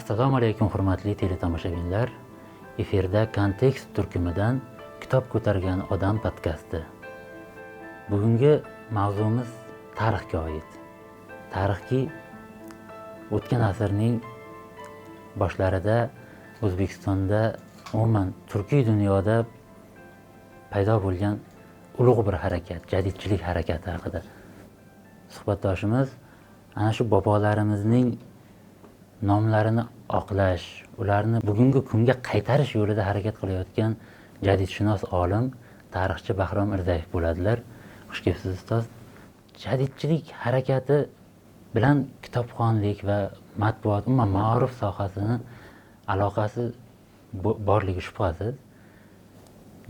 Assalomu alaykum hurmatli teletomoshabinlar. Efirda Kontekst turkumidan Kitob ko'targan odam podkasti. Bugungi mavzumiz tarixga oid. Tarixki o'tgan asrning boshlarida O'zbekistonda, umuman turkiy dunyoda paydo bo'lgan ulug' bir harakat, jadidchilik harakati haqida suhbatdoshimiz ana shu bobolarimizning nomlarini oqlash, ularni bugungi kunga qaytarish yo'lida harakat qilayotgan jadidshunos olim, tarixchi Bahrom Irzayev bo'ladilar. Xush kelibsiz ustoz. Jadidchilik harakati bilan kitobxonlik va matbuot, umuman ma'ruf sohasini aloqasi borligi shubhasiz.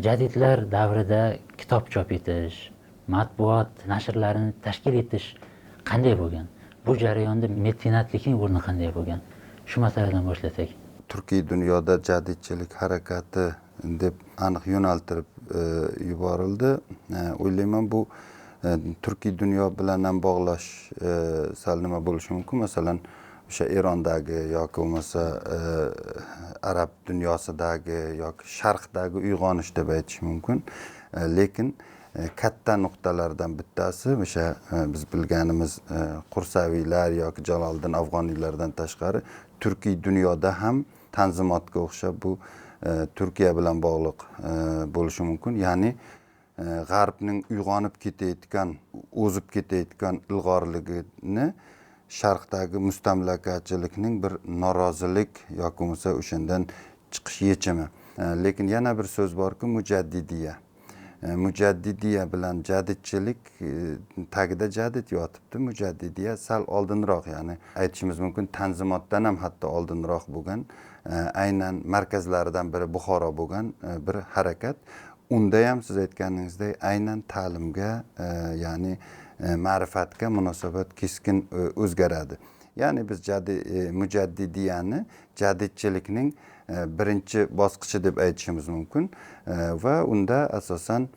Jadidlar davrida kitob chop etish, matbuot nashrlarini tashkil etish qanday bo'lgan? Bu jarayonda metinatlikning o'rni qanday bo'lgan? Shu masaladan boshlasak. Turkiy dunyoda jadidchilik harakati deb aniq yo'naltirib yuborildi. O'ylayman bu turkiy dunyo bilan ham bog'lash sal nima bo'lishi mumkin. Masalan, o'sha Erondagi yoki bo'lmasa arab dunyosidagi yoki sharqdagi uyg'onish deb aytish mumkin. Lekin katta nuqtalardan bittasi o'sha biz bilganimiz Qursaviylar yoki Jaloliddin Afg'oniylardan tashqari turkiy dunyoda ham tanzimotga o'xshab bu Turkiya bilan bog'liq bo'lishi mumkin. Ya'ni g'arbning uyg'onib ketayotgan, o'zib ketayotgan ilg'orligini sharqdagi mustamlakachilikning bir norozilik yoki bo'lmasa o'shandan chiqish yechimi. Lekin yana bir so'z borki, mujaddidiya. Mujaddidiya bilan jadidchilik tagida jadid yotibdi. Mujaddidiya sal oldinroq, ya'ni aytishimiz mumkin tanzimotdan ham hatto oldinroq bo'lgan, aynan markazlaridan biri Buxoro bo'lgan bir harakat. Unda ham siz aytganingizdek aynan ta'limga, ya'ni ma'rifatga munosabat keskin o'zgaradi. Ya'ni biz mujaddidiyani jadidchilikning birinchi bosqichi deb aytishimiz mumkin va unda asosan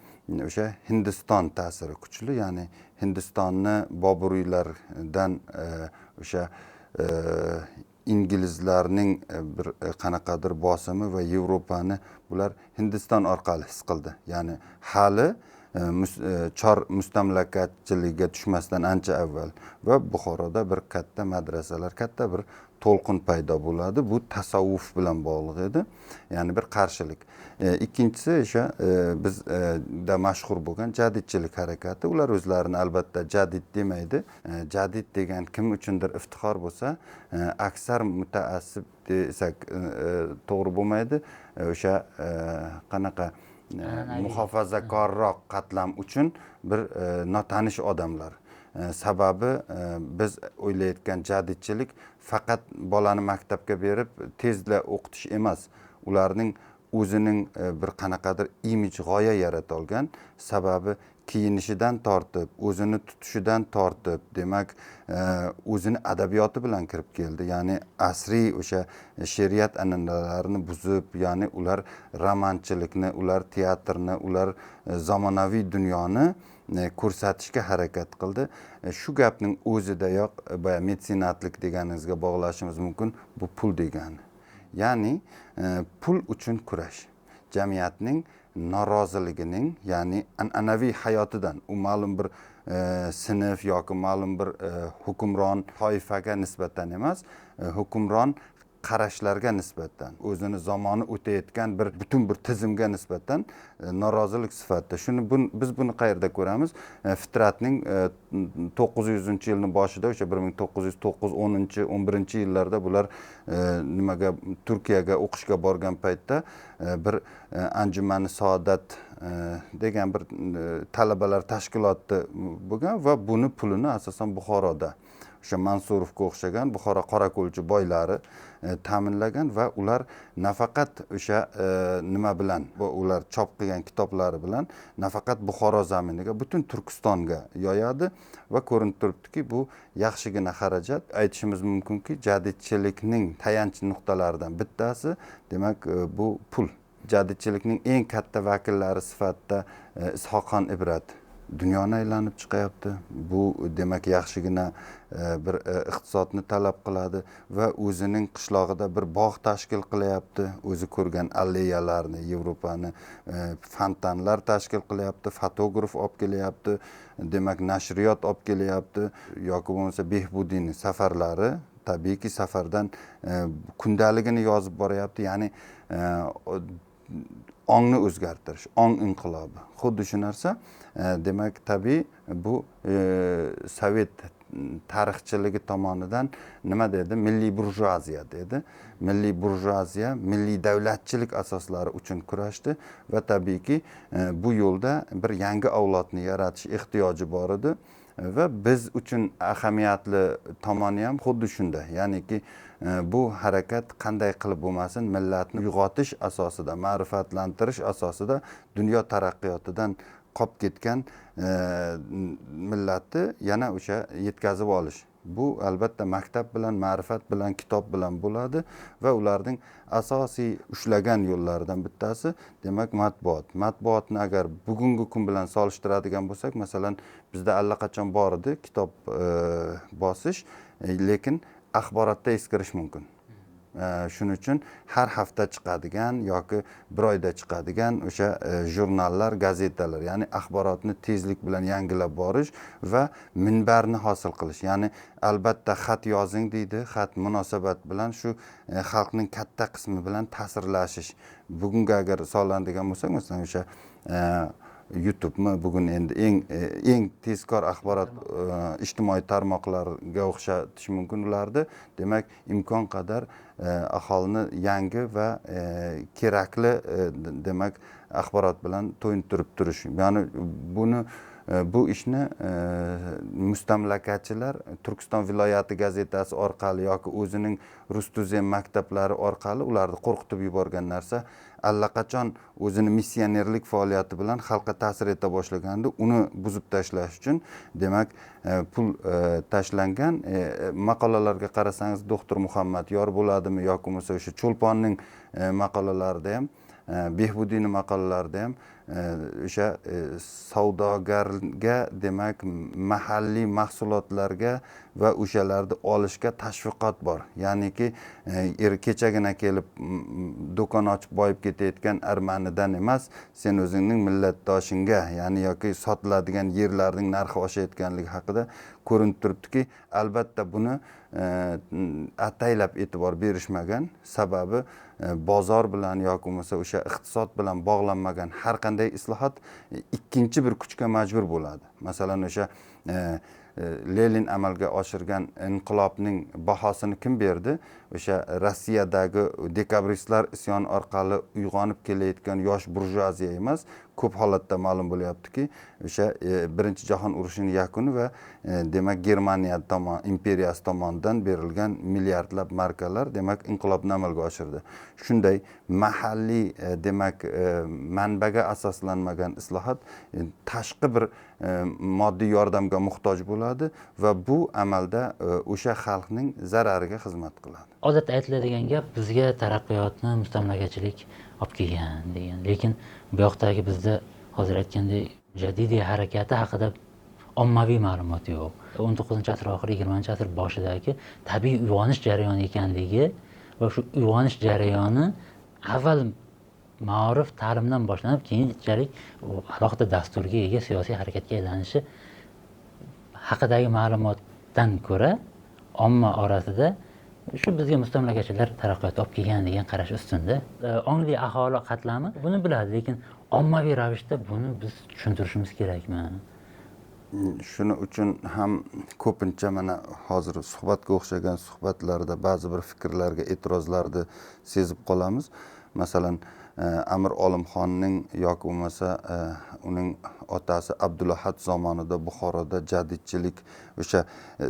o'sha Hindiston ta'siri kuchli, ya'ni Hindistonni Boburiylardan o'sha inglizlarning bir qanaqadir bosimi va Yevropani bular Hindiston orqali his qildi. Ya'ni hali chor mustamlakachiligiga tushmasdan ancha avval va Buxoroda bir katta madrasalar, katta bir to'lqin paydo bo'ladi. Bu tasavvuf bilan bog'liq edi. Ya'ni bir qarshilik. Ikkinchisi o'sha bizda mashhur bo'lgan jadidchilik harakati. Ular o'zlarini albatta jadid demaydi. Jadid degan kim uchundir iftixor bo'lsa, aksar mutaassib desak to'g'ri bo'lmaydi. O'sha qanaqa muhofazakorroq qatlam uchun bir notanish odamlar. Sababi biz o'ylayotgan jadidchilik faqat bolani maktabga berib tezla o'qitish emas. Ularning o'zining bir qanaqadir imij, g'oya yarata olgan. Sababi kiyinishidan tortib, o'zini tutishidan tortib, demak o'zini adabiyoti bilan kirib keldi. Ya'ni asriy o'sha she'riyat an'analarini buzib, ya'ni ular romanchilikni, ular teatrni, ular zamonaviy dunyoni ko'rsatishga harakat qildi. Shu gapning o'zidayoq boya metsenatlik deganingizga bog'lashimiz mumkin. Bu pul degani. Ya'ni pul uchun kurash. Jamiyatning noroziligining, ya'ni an'anaviy hayotidan, u ma'lum bir sinf yoki ma'lum bir hukmron toifaga nisbatan emas, hukmron qarashlarga nisbatan, o'zini zamoni o'tayotgan bir butun bir tizimga nisbatan norozilik sifatida. Biz buni qayerda ko'ramiz? Fitratning 900-yilning boshida, o'sha 1909-10-11 yillarda bular nimaga Turkiyaga o'qishga borgan paytda bir Anjumani Saodat degan bir talabalar tashkiloti bo'lgan va buni pulini asosan Buxoroda o'sha Mansurovga o'xshagan Buxoro qorako'lchi boylari ta'minlagan va ular nafaqat o'sha nima bilan, ular chop qilgan kitoblari bilan nafaqat Buxoro zaminiga, butun Turkistonga yoyadi va ko'rinib turibdiki, bu yaxshigina xarajat. Aytishimiz mumkinki, jadidchilikning tayanch nuqtalaridan bittasi, demak, bu pul. Jadidchilikning eng katta vakillari sifatida Ishoqxon Ibrat dunyoni aylanib chiqyapti. Bu demak yaxshigina bir iqtisodni talab qiladi va o'zining qishlog'ida bir bog' tashkil qilyapti. O'zi ko'rgan alleyalarni, Yevropani fontanlar tashkil qilyapti, fotograf olib kelyapti, demak nashriyot olib kelyapti yoki bo'lmasa Behbudiyning safarlari, tabiiyki safardan kundaligini yozib boryapti. Ya'ni ongni o'zgartirish, ong inqilobi. Xuddi shu narsa demak tabiiy bu sovet tarixchiligi tomonidan nima dedi? Milliy burjuaziya dedi. Milliy burjuaziya, milliy davlatchilik asoslari uchun kurashdi va tabiiyki bu yo'lda bir yangi avlodni yaratish ehtiyoji bor edi. Va biz uchun ahamiyatli tomoni ham xuddi shunda. Ya'niki bu harakat qanday qilib bo'lmasin millatni uyg'otish asosida, ma'rifatlantirish asosida dunyo taraqqiyotidan qolib ketgan millatni yana o'sha yetkazib olish. Bu albatta maktab bilan, ma'rifat bilan, kitob bilan bo'ladi va ularning asosiy ushlagan yo'llaridan bittasi demak matbuot. Matbuotni agar bugungi kun bilan solishtiradigan bo'lsak, masalan, bizda allaqachon bor edi kitob bosish, lekin axborotda eskirish mumkin. Shuning uchun har hafta chiqadigan yoki bir oyda chiqadigan o'sha jurnallar, gazetalar, ya'ni axborotni tezlik bilan yangilab borish va minbarni hosil qilish. Ya'ni albatta xat yozing deydi, xat munosabat bilan shu xalqning katta qismi bilan ta'sirlashish. Bugunga agar soladigan bo'lsak, masalan o'sha YouTube'mi bugun endi eng tezkor axborot ijtimoiy tarmoqlarga o'xshatish mumkin ularni. Demak, imkon qadar aholini yangi va kerakli demak axborot bilan to'yintirib turish. Ya'ni bu ishni mustamlakachilar Turkiston viloyati gazetasi orqali yoki o'zining Rustuzem maktablari orqali ularni qo'rqitib yuborgan narsa allaqachon o'zini missionerlik faoliyati bilan xalqqa ta'sir eta boshlaganda uni buzib tashlash uchun demak pul tashlangan. Maqolalarga qarasangiz doktor Muhammad yor bo'ladimi yoki bo'lmasa o'sha Cho'lponning maqolalarida ham, Behbudiyning maqolalarida ham o'sha savdogarga demak mahalliy mahsulotlarga va o'shalarni olishga tashviqot bor. Ya'niki kechagina kelib do'kon ochib boyib ketayotgan armanidan emas, sen o'zingning millatdoshingga, ya'ni yoki sotiladigan yerlarning narxi oshayotganligi haqida ko'rinib turibdiki, albatta buni ataylab e'tibor berishmagan. Sababi bozor bilan yoki bo'lmasa o'sha iqtisod bilan bog'lanmagan har qanday islohot ikkinchi bir kuchga majbur bo'ladi. Masalan, o'sha Lenin amalga oshirgan inqilobning bahosini kim berdi? O'sha Rossiyadagi dekabristlar isyon orqali uyg'onib kelayotgan yosh burjuaziya emas, ko'p holatda ma'lum bo'lyaptiki, o'sha Birinchi jahon urushining yakuni va demak Germaniya imperiyasi tomonidan berilgan milliardlab markalar demak inqilobni amalga oshirdi. Shunday mahalliy demak manbaga asoslanmagan islohot tashqi bir moddiy yordamga muhtoj bo'ladi va bu amalda o'sha xalqning zarariga xizmat qiladi. Odatda aytiladigan gap bizga taraqqiyotni mustamlakachilik olib kelgan degan. Lekin bu yoqdagi bizda hozir aytgandek jadidiy harakati haqida ommaviy ma'lumot yo'q. 19-asr oxiri 20-asr boshidagi tabiiy uyg'onish jarayoni ekanligi va shu uyg'onish jarayoni avval ma'rif ta'limdan boshlanib, keyinchalik alohida dasturga ega siyosiy harakatga aylanishi haqidagi ma'lumotdan ko'ra omma orasida shu bizga mustamlakachilar taraqqiyot olib kelgan degan qarash ustunda. Ongli aholi qatlami buni biladi, lekin ommaviy ravishda buni biz tushuntirishimiz kerakmi? Shuning uchun ham ko'pincha mana hozir suhbatga o'xshagan suhbatlarda ba'zi bir fikrlarga e'tirozlarni sezib qolamiz. Masalan, Amir Olimxonning yoki bo'lmasa uning otasi Abdulahad zamonida Buxoroda jadidchilik, o'sha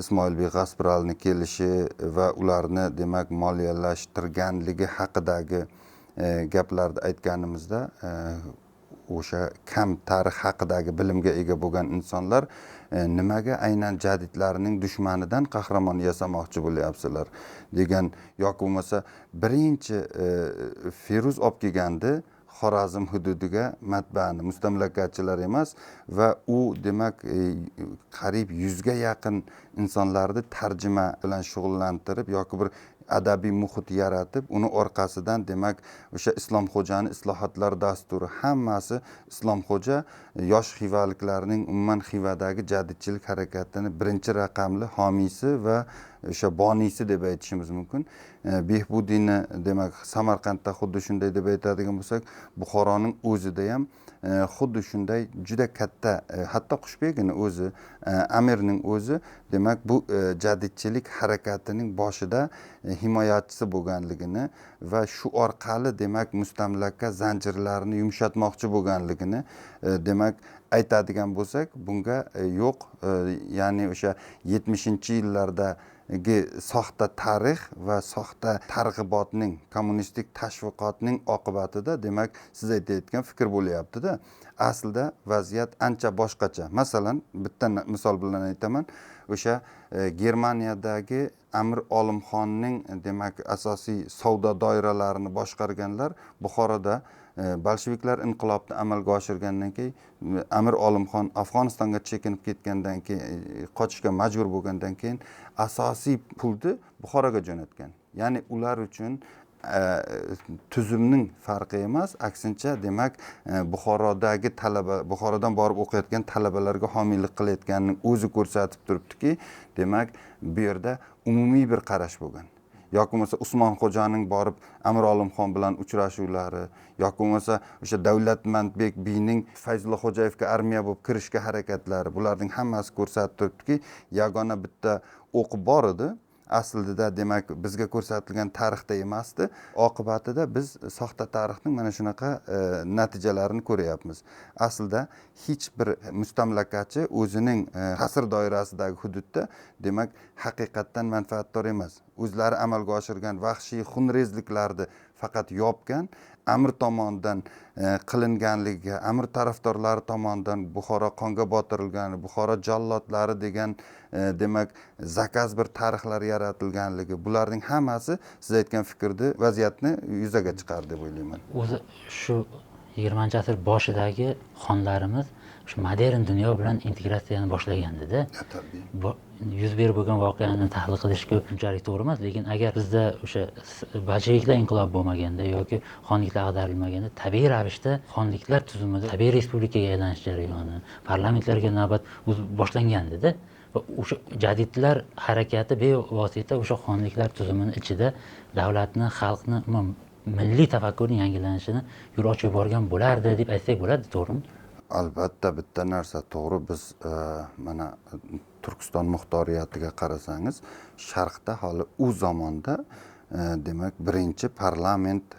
Ismoilbey G'aspralni kelishi va ularni demak moliyalashtirganligi haqidagi gaplarni aytganimizda o'sha kam tarix haqidagi bilimga ega bo'lgan insonlar nimaga aynan jadidlarning dushmanidan qahramon yasamoqchi bo'lyapsizlar degan yoki bo'lmasa birinchi Feruz olib kelgandi Xorazm hududiga matbaani mustamlakachilar emas va u demak qariyb 100 ga yaqin insonlarni tarjima bilan shug'ullantirib yoki bir adabiy muhit yaratib, uni orqasidan demak o'sha Islomxo'jani islohotlar dasturi hammasi Islomxo'ja yosh xivaliklarning umuman Xivadagi jadidchilik harakatining birinchi raqamli homiysi va o'sha boniysi deb aytishimiz mumkin. Behbudiyni demak Samarqandda xuddi shunday deb aytadigan bo'lsak, Buxoroning o'zida ham xuddi shunday juda katta, hatto Qushbegini o'zi, Amirning o'zi demak bu jadidchilik harakatining boshida himoyachisi bo'lganligini va shu orqali demak mustamlaka zanjirlarini yumshatmoqchi bo'lganligini demak aytadigan bo'lsak, bunga yo'q, ya'ni o'sha 70-yillarda soxta tarix va soxta targ'ibotning, kommunistik tashviqotning oqibatida demak siz aytayotgan fikr bo'lyapti-da. Aslida vaziyat ancha boshqacha. Masalan, bitta misol bilan aytaman. O'sha Germaniyadagi Amir Olimxonning demak asosiy savdo doiralarini boshqarganlar Buxoroda bolsheviklar inqilobni amalga oshirgandan keyin Amir Olimxon Afg'onistonga chekinib ketgandan keyin, qochishga majbur bo'lgandan keyin asosiy pulni Buxoroga jo'natgan. Ya'ni ular uchun tuzumning farqi emas, aksincha demak Buxorodagi Buxorodan borib o'qiyotgan talabalarga homiylik qilayotganining o'zi ko'rsatib turibdiki, demak bu yerda umumiy bir qarash bo'lgan. Yoki bo'lmasa Usmonxo'janing borib Amir Olimxon bilan uchrashuvlari, yoki bo'lmasa o'sha Davlatmandbek biyning Fayzulla Xo'jayevga armiya bo'lib kirishga harakatlari, bularning hammasi ko'rsatib turibdiki, yagona bitta o'q bor edi. Aslida demak bizga ko'rsatilgan tarixda emasdi. Oqibatida biz soxta tarixning mana shunaqa natijalarini ko'ryapmiz. Aslida hech bir mustamlakachi o'zining ta'sir doirasidagi hududda demak haqiqatdan manfaatdor emas. O'zlari amalga oshirgan vahshiy xunrezliklarni faqat yopgan, Amir tomonidan qilinganligiga, Amir tarafdorlari tomonidan Buxoro qonga botirilgani, Buxoro jallodlari degan demak zakaz bir tarixlar yaratilganligi, bularning hammasi siz aytgan fikrni vaziyatni yuzaga chiqardi deb o'ylayman. O'zi shu 20-asr boshidagi xonlarimiz shu modern dunyo bilan integratsiyani boshlagandida. Yuz berib bo'lgan voqeani tahlil qilish unchalik to'g'ri emas, lekin agar bizda o'sha bolsheviklar inqilob bo'lmaganda yoki xonliklar ag'darilmaganda, tabiiy ravishda xonliklar tuzumida tabiiy respublikaga aylanish jarayoni, parlamentlarga navbat boshlangandida va o'sha jadidlar harakati bevosita o'sha xonliklar tuzumini ichida davlatni, xalqni, milliy tafakkurning yangilanishini yo'l ochib yuborgan bo'lardi deb aytsak bo'ladi, to'g'rimi? Albatta bitta narsa to'g'ri. Biz mana Turkiston muxtoriyatiga qarasangiz, Sharqda hali u zamonda demak birinchi parlament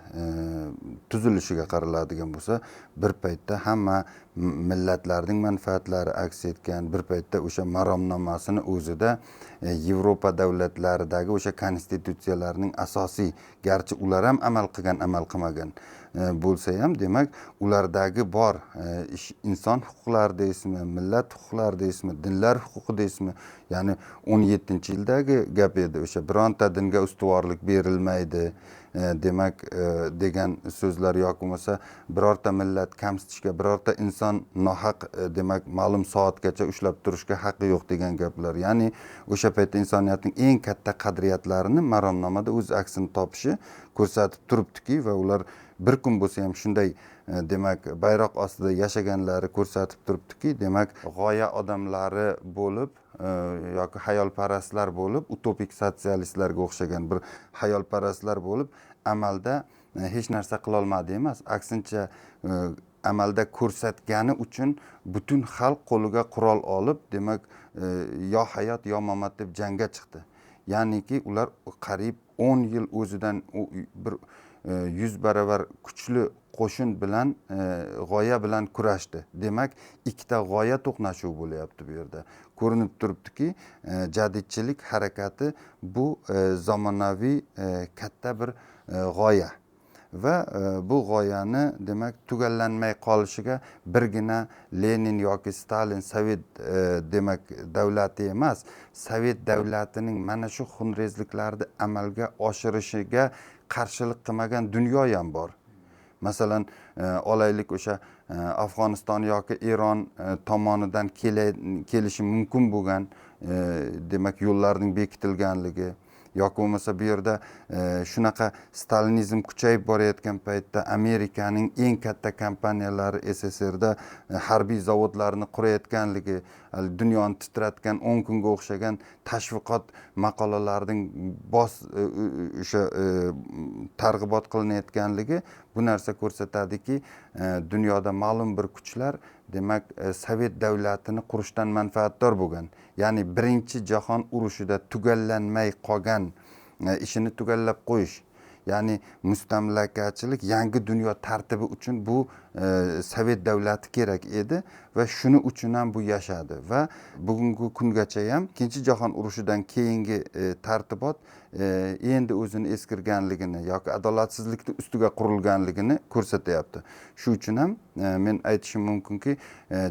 tuzilishiga qaraladigan bo'lsa, bir paytda hamma millatlarning manfaatlari aks etgan, bir paytda o'sha maromnomasini o'zida Yevropa davlatlaridagi o'sha konstitutsiyalarning asosiy, garchi ular ham amal qilgan, amal qilmagan bo'lsa ham, demak ulardagi bor inson huquqlari deysizmi, millat huquqlari deysizmi, dinlar huquqi deysizmi, ya'ni 17-yildagi gap edi. O'sha bironta dinga ustuvorlik berilmaydi demak degan so'zlar, yoki bo'lmasa birorta millat kamsitishga, birorta inson nohaq demak ma'lum soatgacha ushlab turishga haqqi yo'q degan gaplar. Ya'ni o'sha paytda insoniyatning eng katta qadriyatlarini maromnomada o'z aksini topishi ko'rsatib turibdiki va ular bir kun bo'lsa ham shunday demak bayroq ostida yashaganlari ko'rsatib turibdiki, demak g'oya odamlari bo'lib yoki hayolparastlar bo'lib, utopik sotsialistlarga o'xshagan bir hayolparastlar bo'lib, amalda hech narsa qila olmadi emas, aksincha amalda ko'rsatgani uchun butun xalq qo'liga qurol olib, demak yo hayot yo mamat deb jangga chiqdi. Ya'niki ular qariyb 10 yil o'zidan bir 100 baravar kuchli qo'shin bilan g'oya bilan kurashdi. Demak, ikkita g'oya to'qnashuvi bo'lyapti bu yerda. Ko'rinib turibdiki, jadidchilik harakati bu zamonaviy katta bir g'oya va bu g'oyani demak tugallanmay qolishiga birgina Lenin yoki Stalin Sovet demak davlati emas, Sovet davlatining mana shu xunrezliklarni amalga oshirishiga qarshilik qilmagan dunyo ham bor. Masalan, olaylik o'sha Afg'oniston yoki Eron tomonidan kelishi mumkin bo'lgan demak yo'llarning bekitilganligi yoki bo'lmasa bu yerda shunaqa stalinizm kuchayib borayotgan paytda Amerikaning eng katta kompaniyalari SSRda harbiy zavodlarni qurayotganligi, dunyoni titratgan 10 kunga o'xshagan tashviqot maqolalarining o'sha targ'ibot qilinayotganligi bu narsa ko'rsatadiki, dunyoda ma'lum bir kuchlar demak Sovet davlatini qurishdan manfaatdor bo'lgan. Ya'ni birinchi jahon urushida tugallanmay qolgan ishini tugallab qo'yish. Ya'ni mustamlakachilik yangi dunyo tartibi uchun bu Sovet davlati kerak edi va shuning uchun ham bu yashadi va bugungi kungacha ham Ikkinchi jahon urushidan keyingi tartibot endi o'zini eskirganligini yoki adolatsizlikni ustiga qurilganligini ko'rsatyapti. Shu uchun ham men aytishim mumkinki,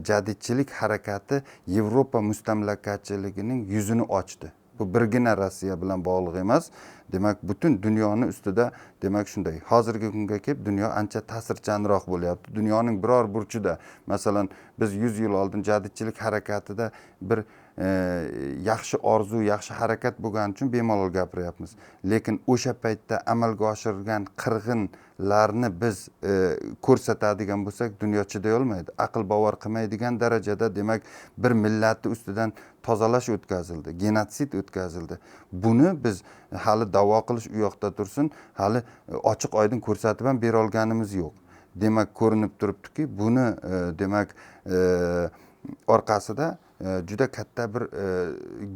jadidchilik harakati Yevropa mustamlakachiligining yuzini ochdi. Bu birgina Rossiya bilan bog'liq emas. Demak, butun dunyoni ustida demak shunday. Hozirgi kunga kelib dunyo ancha ta'sirchanroq bo'lyapti. Dunyoning biror burchida, masalan, biz 100 yil oldin jadidchilik harakatida bir yaxshi orzu, yaxshi harakat bo'lgani uchun bemalol gapiryapmiz. Lekin o'sha paytda amalga oshirilgan qirg'inlarni biz ko'rsatadigan bo'lsak, dunyo chiday olmaydi. Aql bovar qilmaydigan darajada demak bir millatni ustidan tozalash o'tkazildi, genotsid o'tkazildi. Buni biz hali da'vo qilish u yoqda tursin, hali ochiq oydin ko'rsatib ham bera olganimiz yo'q. Demak, ko'rinib turibdiki, buni demak orqasida juda katta bir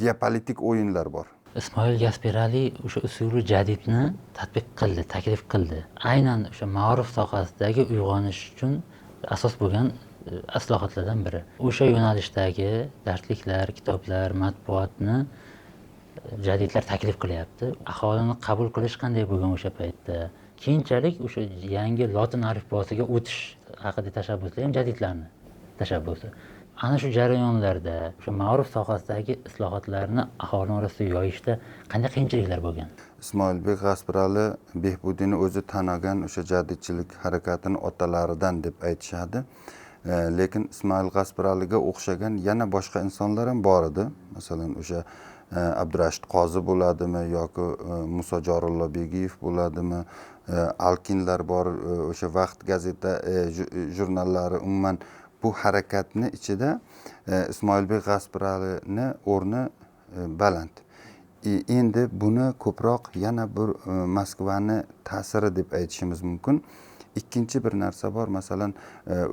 geopolitik o'yinlar bor. Ismoil Gasperali o'sha usuli jadidni tatbiq qildi, taklif qildi. Aynan o'sha ma'ruf sohasidagi uyg'onish uchun asos bo'lgan islohotlardan biri. O'sha yo'nalishdagi darsliklar, kitoblar, matbuotni jadidlar taklif qilyapti. Aholini qabul qilish qanday bo'lgan o'sha paytda? Keyinchalik o'sha yangi lotin alifbosiga o'tish haqida tashabbuslar ham jadidlarni tashabbusi. Ana shu jarayonlarda o'sha ma'ruf sohasidagi islohotlarni aholi orasida yoyishda qanday qiyinchiliklar bo'lgan? Ismoilbek Gasperali Behbudiyni o'zi tanagan o'sha jadidchilik harakatini otalaridan deb aytishadi. Lekin Ismoil Gasperaliga o'xshagan yana boshqa insonlar ham bor edi. Masalan, o'sha Abdurashid Qozi bo'ladimi yoki Muso Jorullo Begiyev bo'ladimi, Alkinlar bor, o'sha Vaqt gazeta jurnallari umuman bu harakatni ichida Ismoilbek Gasperalini o'rni baland. Endi buni ko'proq yana bir Moskvani ta'siri deb aytishimiz mumkin. Ikkinchi bir narsa bor, masalan,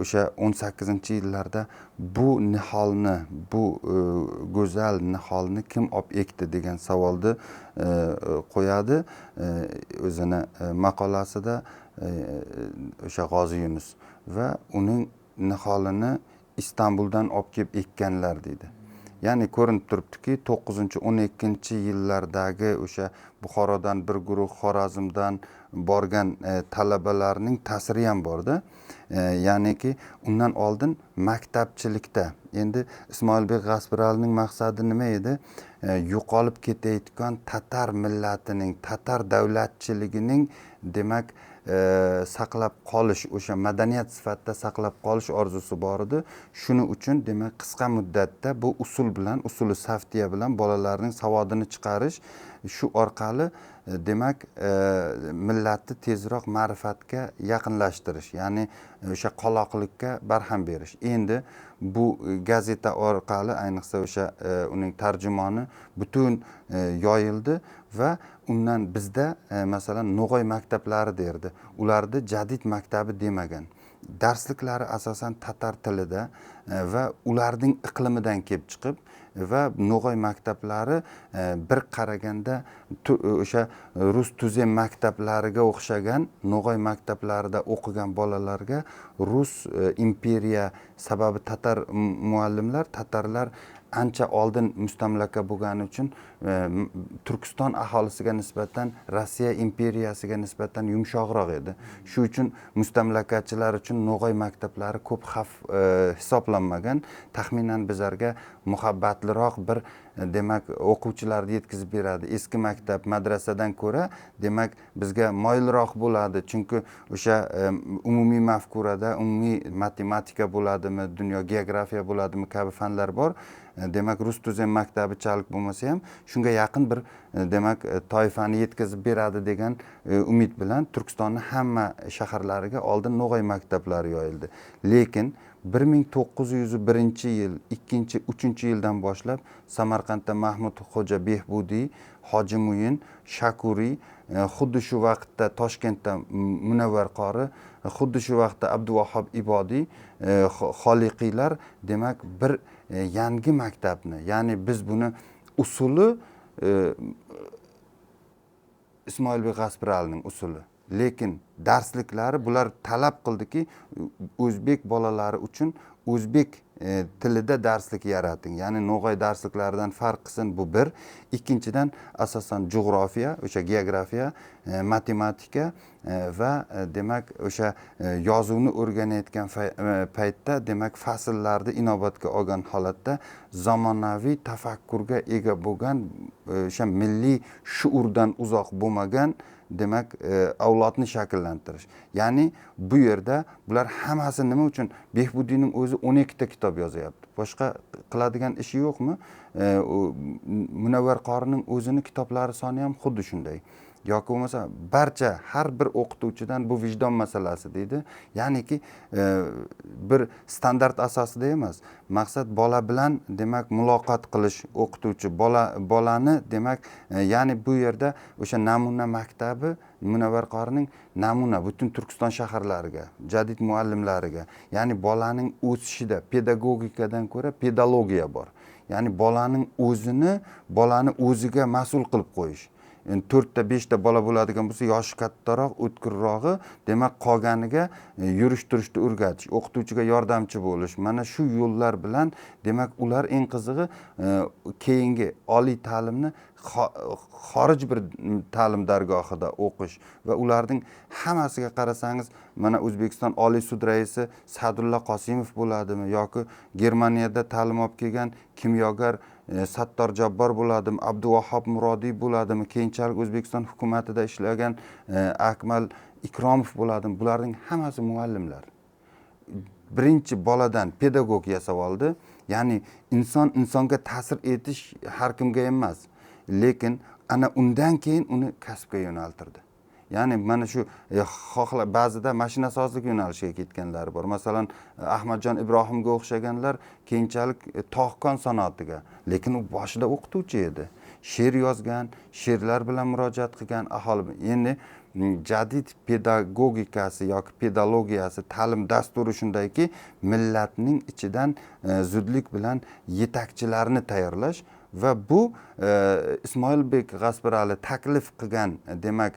o'sha 18-yillarda bu niholni, bu go'zal niholni kim olib ekdi degan savolni qo'yadi o'zini maqolasida o'sha G'ozi Yunus va uning niholini Istanbuldan olib kelib ekkanlar deydi. Ya'ni ko'rinib turibdiki, 9-12-yillardagi o'sha Buxorodan bir guruh, Xorazmdan borgan talabalarning ta'siri ham borda. Ya'niki undan oldin maktabchilikda. Endi Ismoilbek Gasperalining maqsadi nima edi? Yo'qolib ketayotgan tatar millatining, tatar davlatchiligining demak saqlab qolish, o'sha madaniyat sifatida saqlab qolish orzusi bor edi. Shuning uchun demak qisqa muddatda bu usul bilan, usuli saftiya bilan bolalarning savodini chiqarish, shu orqali demak millatni tezroq ma'rifatga yaqinlashtirish, ya'ni o'sha qoloqlikka barham berish. Endi bu gazeta orqali ayniqsa o'sha uning tarjimoni butun yoyildi va undan bizda masalan No'g'oy maktablari derdi. Ularni jadid maktabi demagan. Darsliklari asosan tatar tilida va ularning iqlimidan kelib chiqib va No'g'oy maktablari bir qaraganda o'sha rus tuzem maktablariga o'xshagan No'g'oy maktablarida o'qigan bolalarga rus imperiya sababi tatar muallimlar, tatarlar ancha oldin mustamlaka bo'lgani uchun Turkiston aholisiga nisbatan Rossiya imperiyasiga nisbatan yumshoqroq edi. Shu uchun mustamlakachilar uchun No'g'oy maktablari ko'p xavf hisoblanmagan. Taxminan bizlarga muhabbatliroq bir demak o'quvchilarni yetkazib beradi. Eski maktab madrasadan ko'ra demak bizga moyilroq bo'ladi, chunki o'sha umumiy mafkurada umumiy matematika bo'ladimi, dunyo geografiya bo'ladimi kabi fanlar bor. Demak rus tuzem maktabichalik bo'lmasa ham shunga yaqin bir demak toifani yetkazib beradi degan umid bilan Turkistonning hamma shaharlariga oldin No'g'ay maktablari yoyildi. Lekin 1901-yil, 2, 3-yildan boshlab Samarqandda Mahmud Xo'ja Behbudiy, Hoji Muyin, Shakuriy, xuddi shu vaqtda Toshkentda Munavvar qori, xuddi shu vaqtda Abduvahhab Ibodiy, Xoliqiylar demak bir yangi maktabni, ya'ni biz buni usuli Ismoilbek G'asparalining usuli. Lekin darsliklari bular talab qildiki, o'zbek bolalari uchun o'zbek tilida darslik yarating. Ya'ni No'g'ay darsliklaridan farq qilsin, bu bir. Ikkinchidan asosan jug'rofiya, o'sha geografiya, matematika va demak o'sha yozuvni o'rganayotgan paytda demak fasllarni inobatga olgan holatda zamonaviy tafakkurga ega bo'lgan, o'sha milliy shuurdan uzoq bo'lmagan demak avlodni shakllantirish. Ya'ni bu yerda bular hammasi nima uchun? Behbudiyning o'zi 12 ta kitob yozyapti. Boshqa qiladigan ishi yo'qmi? Munavvar qorining o'zining kitoblari soni ham xuddi shunday. Yoki bo'lmasa barcha har bir o'qituvchidan bu vijdon masalasi deydi. Ya'niki bir standart asosida emas. Maqsad bola bilan demak muloqot qilish, o'qituvchi bolani demak ya'ni bu yerda o'sha namuna maktabi Munavvar qorining namuna butun Turkiston shaharlariga, jadid muallimlariga, ya'ni bolaning o'sishida pedagogikadan ko'ra pedologiya bor. Ya'ni bolani o'ziga mas'ul qilib qo'yish. 4 ta 5 ta bola bo'ladigan bo'lsa, yoshi kattaroq, o'tkirrog'i, demak qolganiga yurish-turishni o'rgatish, o'qituvchiga yordamchi bo'lish. Mana shu yo'llar bilan demak ular eng qizig'i keyingi oliy ta'limni xorij bir ta'lim dargohida o'qish va ularning hammasiga qarasangiz, mana O'zbekiston Oliy sud raisi Sa'dulla Qosimov bo'ladimi yoki Germaniyada ta'lim olib kelgan kimyogar Sattor Jabbor bo'ladimi, Abduvahhab Murodiy bo'ladimi, keyinchalik O'zbekiston hukumatida ishlagan Akmal Ikromov bo'ladimi, bularning hammasi muallimlar. Birinchi boladan pedagog yasab oldi. Ya'ni insonga ta'sir etish har kimga emas, lekin ana undan keyin uni kasbga yo'naltirdi. Ya'ni mana shu ba'zida mashinasozlik yo'nalishiga ketganlar bor. Masalan, Ahmadjon Ibrohimga o'xshaganlar keyinchalik tog'kon sanoatiga, lekin u boshida o'qituvchi edi. She'r yozgan, she'rlar bilan murojaat qilgan aholi. Endi jadid pedagogikasi yoki pedagogiyasi, ta'lim dasturi shundayki, millatning ichidan zudlik bilan yetakchilarni tayyorlash va bu Ismoilbek G'asparali taklif qilgan demak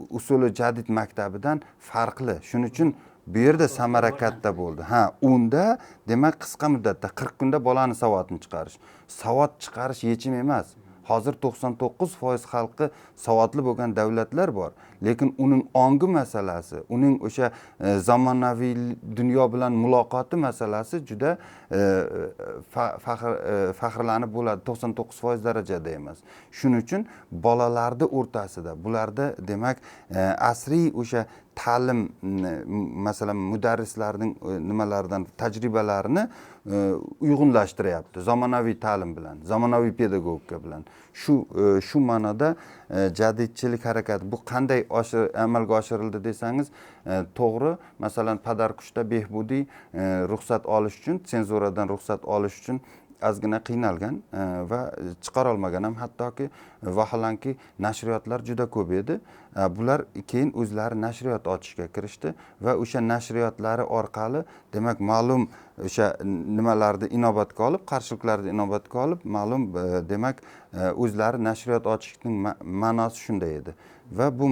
usuli jadid maktabidan farqli. Shuning uchun bu yerda samara katta bo'ldi. Unda demak qisqa muddatda 40 kunda bolani savodini chiqarish. Savod chiqarish yechim emas. Hozir 99% xalqi savodli bo'lgan davlatlar bor, lekin uning ongi masalasi, uning o'sha zamonaviy dunyo bilan muloqoti masalasi juda faxrlanib bo'ladi, 99% darajada emas. Shuning uchun bolalarning o'rtasida, bularda demak asriy o'sha ta'lim masalan mudarrislarning nimalaridan tajribalarini uyg'unlashtiryapti zamonaviy ta'lim bilan, zamonaviy pedagogika bilan. Shu ma'noda jadidchilik harakati bu qanday amalga oshirildi desangiz, to'g'ri, masalan Padarqushda Behbudiy ruxsat olish uchun, senzuradan ruxsat olish uchun ozgina qiynalgan va chiqara olmagan ham, hattoki vaholanki nashriyotlar juda ko'p edi. Bular keyin o'zlari nashriyot ochishga kirishdi va o'sha nashriyotlari orqali demak ma'lum o'sha nimalarni inobatga olib, qarshiliklarni inobatga olib, ma'lum demak o'zlari nashriyot ochishning ma'nosi shunday edi. Va bu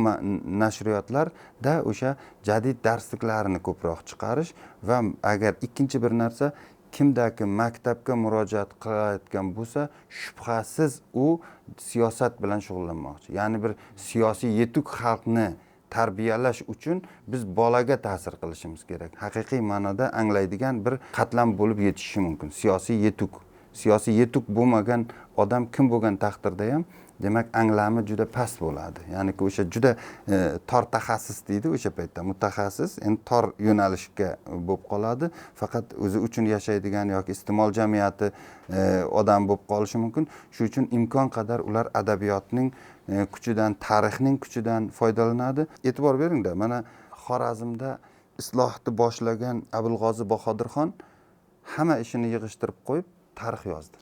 nashriyotlarda o'sha jadid darsliklarini ko'proq chiqarish va agar ikkinchi bir narsa, kimdaki maktabga murojaat qilayotgan bo'lsa, shubhasiz u siyosat bilan shug'ullanmoqchi. Ya'ni bir siyosiy yetuk xalqni tarbiyalash uchun biz bolaga ta'sir qilishimiz kerak. Haqiqiy ma'noda anglaydigan bir qatlam bo'lib yetishi mumkin. Siyosiy yetuk. siyosiy yetuk bo'lmagan odam kim bo'lgan taqdirda ham demak anglami juda past bo'ladi. Ya'ni o'sha juda tor taxassus deydi o'sha paytda. Mutaxassis endi tor yo'nalishga bo'lib qoladi. Faqat o'zi uchun yashaydigan yoki iste'mol jamiyati odam bo'lib qolishi mumkin. Shuning uchun imkon qadar ular adabiyotning kuchidan, tarixning kuchidan foydalanadi. E'tibor beringda, mana Xorazmda islohni boshlagan Abulg'ozi Bahodirxon hamma ishini yig'ishtirib qo'yib tarix yozdi.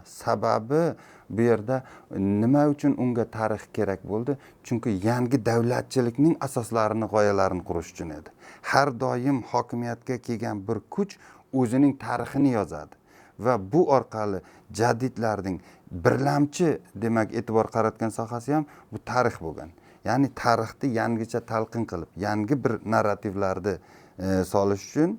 Sababi bu yerda nima uchun unga tarix kerak bo'ldi? Chunki yangi davlatchilikning asoslarini, g'oyalarini qurish uchun edi. Har doim hokimiyatga kelgan bir kuch o'zining tarixini yozadi va bu orqali jadidlarning birlamchi demak e'tibor qaratgan sohasi ham bu tarix bo'lgan. Ya'ni tarixni yangicha talqin qilib, yangi bir narrativlarni solish uchun,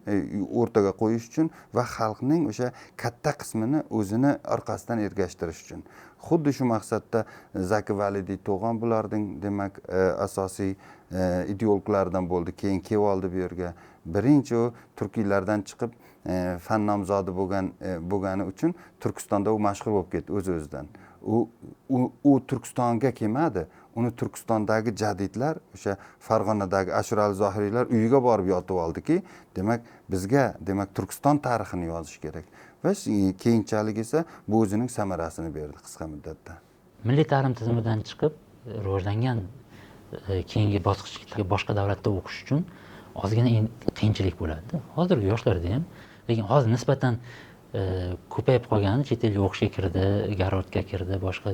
o'rtaga qo'yish uchun va xalqning o'sha katta qismini o'zini orqasidan ergashtirish uchun. Xuddi shu maqsadda Zaki Validiy To'g'on bularning demak asosiy ideologlardan bo'ldi. Keyin kelib oldi bu yerga. Birinchi u turkiylardan chiqib fan nomzodi bo'lgani uchun Turkistonda u mashhur bo'lib ketdi o'z-o'zidan. U Turkistonga kelmadi. Uni Turkistondagi jadidlar, o'sha Farg'onadagi Ashurali Zohiriylar uyiga borib yotib oldiki, demak bizga demak Turkiston tarixini yozish kerak. Va keyinchalik esa bu o'zining samarasini berdi qisqa muddatda. Milliy ta'lim tizimidan chiqib rivojlangan keyingi bosqichga boshqa davlatda o'qish uchun ozgina qiyinchilik bo'ladi. Hozirgi yoshlarda ham, lekin hozir nisbatan ko'payib qolgani, chet elga o'qishga kirdi, Garodga kirdi, boshqa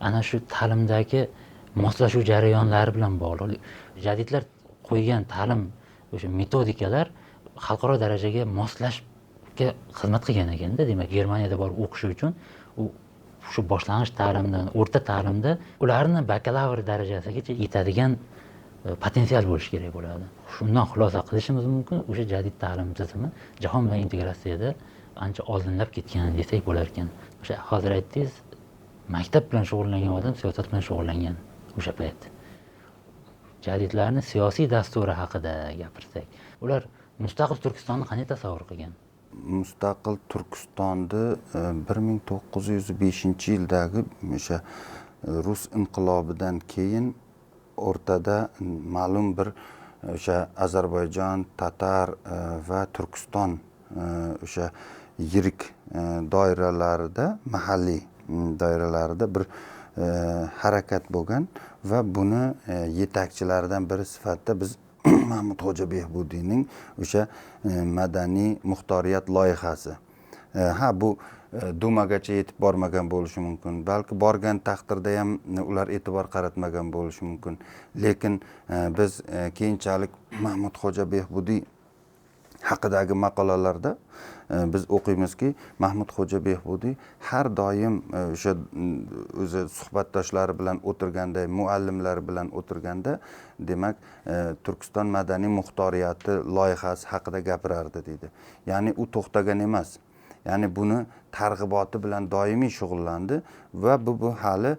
ana shu ta'limdagi moslashuv jarayonlari bilan bog'liq. Jadidlar qo'ygan ta'lim o'sha metodikalar xalqaro darajaga moslashga xizmat qilgan ekanda. Demak, Germaniyada borib o'qish uchun u shu boshlang'ich ta'limdan, o'rta ta'limda ularni bakalavr darajasigacha yetadigan potensial bo'lishi kerak bo'ladi. Shundan xulosa qilishimiz mumkin, o'sha jadid ta'lim tizimi jahon bilan integratsiyada ancha oldinlab ketgan desak bo'lar ekan. O'sha hozir aytdingiz, maktab bilan shug'ullangan odam siyosat bilan shug'ullangan o'sha payt. Jadidlarning siyosiy dasturi haqida gapirsak, ular mustaqil Turkistonni qanday tasavvur qilgan? Mustaqil Turkistonni 1905-yildagi o'sha Rus inqilobidan keyin o'rtada ma'lum bir o'sha Ozarbayjon, Tatar va Turkiston o'sha yirik doiralarida, mahalliy doiralarida bir harakat bo'lgan va buni yetakchilaridan biri sifatida biz Mahmud Xo'ja Behbudiyning o'sha madaniy muxtoriyat loyihasi. Bu Dumagacha yetib bormagan bo'lishi mumkin. Balki borgan taqdirda ham ular e'tibor qaratmagan bo'lishi mumkin. Lekin biz keyinchalik Mahmud Xo'ja Behbudiy haqidagi maqolalarda biz o'qiymizki, Mahmud Xo'ja Behbudiy har doim o'sha o'zi suhbatdoshlari bilan o'tirganda, muallimlar bilan o'tirganda, demak, Turkiston madaniy muxtoriyati loyihasi haqida gapirardi deydi. Ya'ni u to'xtagan emas. Ya'ni buni targ'iboti bilan doimiy shug'ullandi va bu hali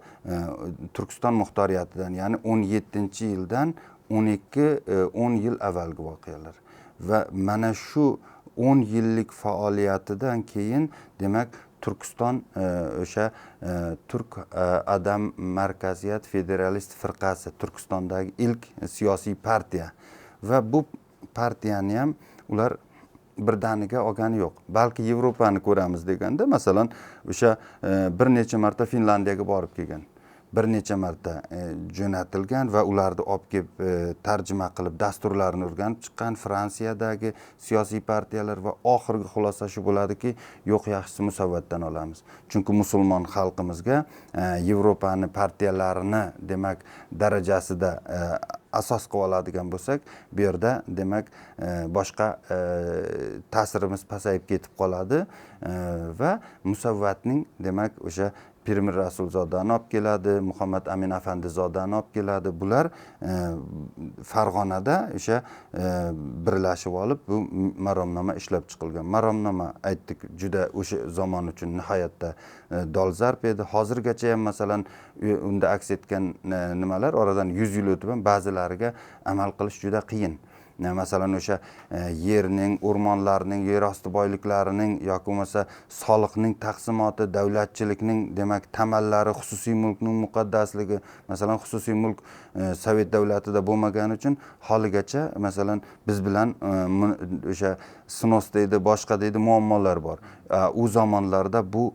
Turkiston muxtoriyatidan, ya'ni 17-yildan 10 yil avvalgi voqealar. Va mana shu 10 yillik faoliyatidan keyin demak Turkiston o'sha Turk Adam Markaziyat Federalist firqasi, Turkistondagi ilk siyosiy partiya va bu partiyani ham ular birdaniga olgani yo'q. Balki Yevropani ko'ramiz deganda, masalan, o'sha bir necha marta Finlandiyaga borib kelgan. Bir necha marta jo'natilgan va ularni olib kelib tarjima qilib dasturlarini o'rganib chiqqan Fransiyadagi siyosiy partiyalar va oxirgi xulosa shu bo'ladiki, yo'q, yaxshisi Musavvatdan olamiz. Chunki musulmon xalqimizga Yevropani partiyalarini demak darajasida asos qilib oladigan bo'lsak, bu yerda demak boshqa ta'sirimiz pasayib ketib qoladi va Musavvatning demak o'sha Pirmir Rasulzodani olib keladi, Muhammad Amin Afandizodani olib keladi. Bular Farg'onada o'sha birlashib olib bu maromnoma ishlab chiqilgan. Maromnoma aytdik, juda o'sha zamon uchun nihoyatda dolzarb edi. Hozirgacha ham masalan unda aks etgan nimalar oradan 100 yil o'tib ham ba'zilariga amal qilish juda qiyin. masalan o'sha yerning, o'rmonlarning, yer osti boyliklarining yoki bo'lmasa soliqning taqsimoti, davlatchilikning demak tamallari, xususiy mulkning muqaddasligi, masalan xususiy mulk Sovet davlatida bo'lmagani uchun haligacha masalan biz bilan o'sha snos deydi, boshqa deydi muammolar bor. U zamonlarda bu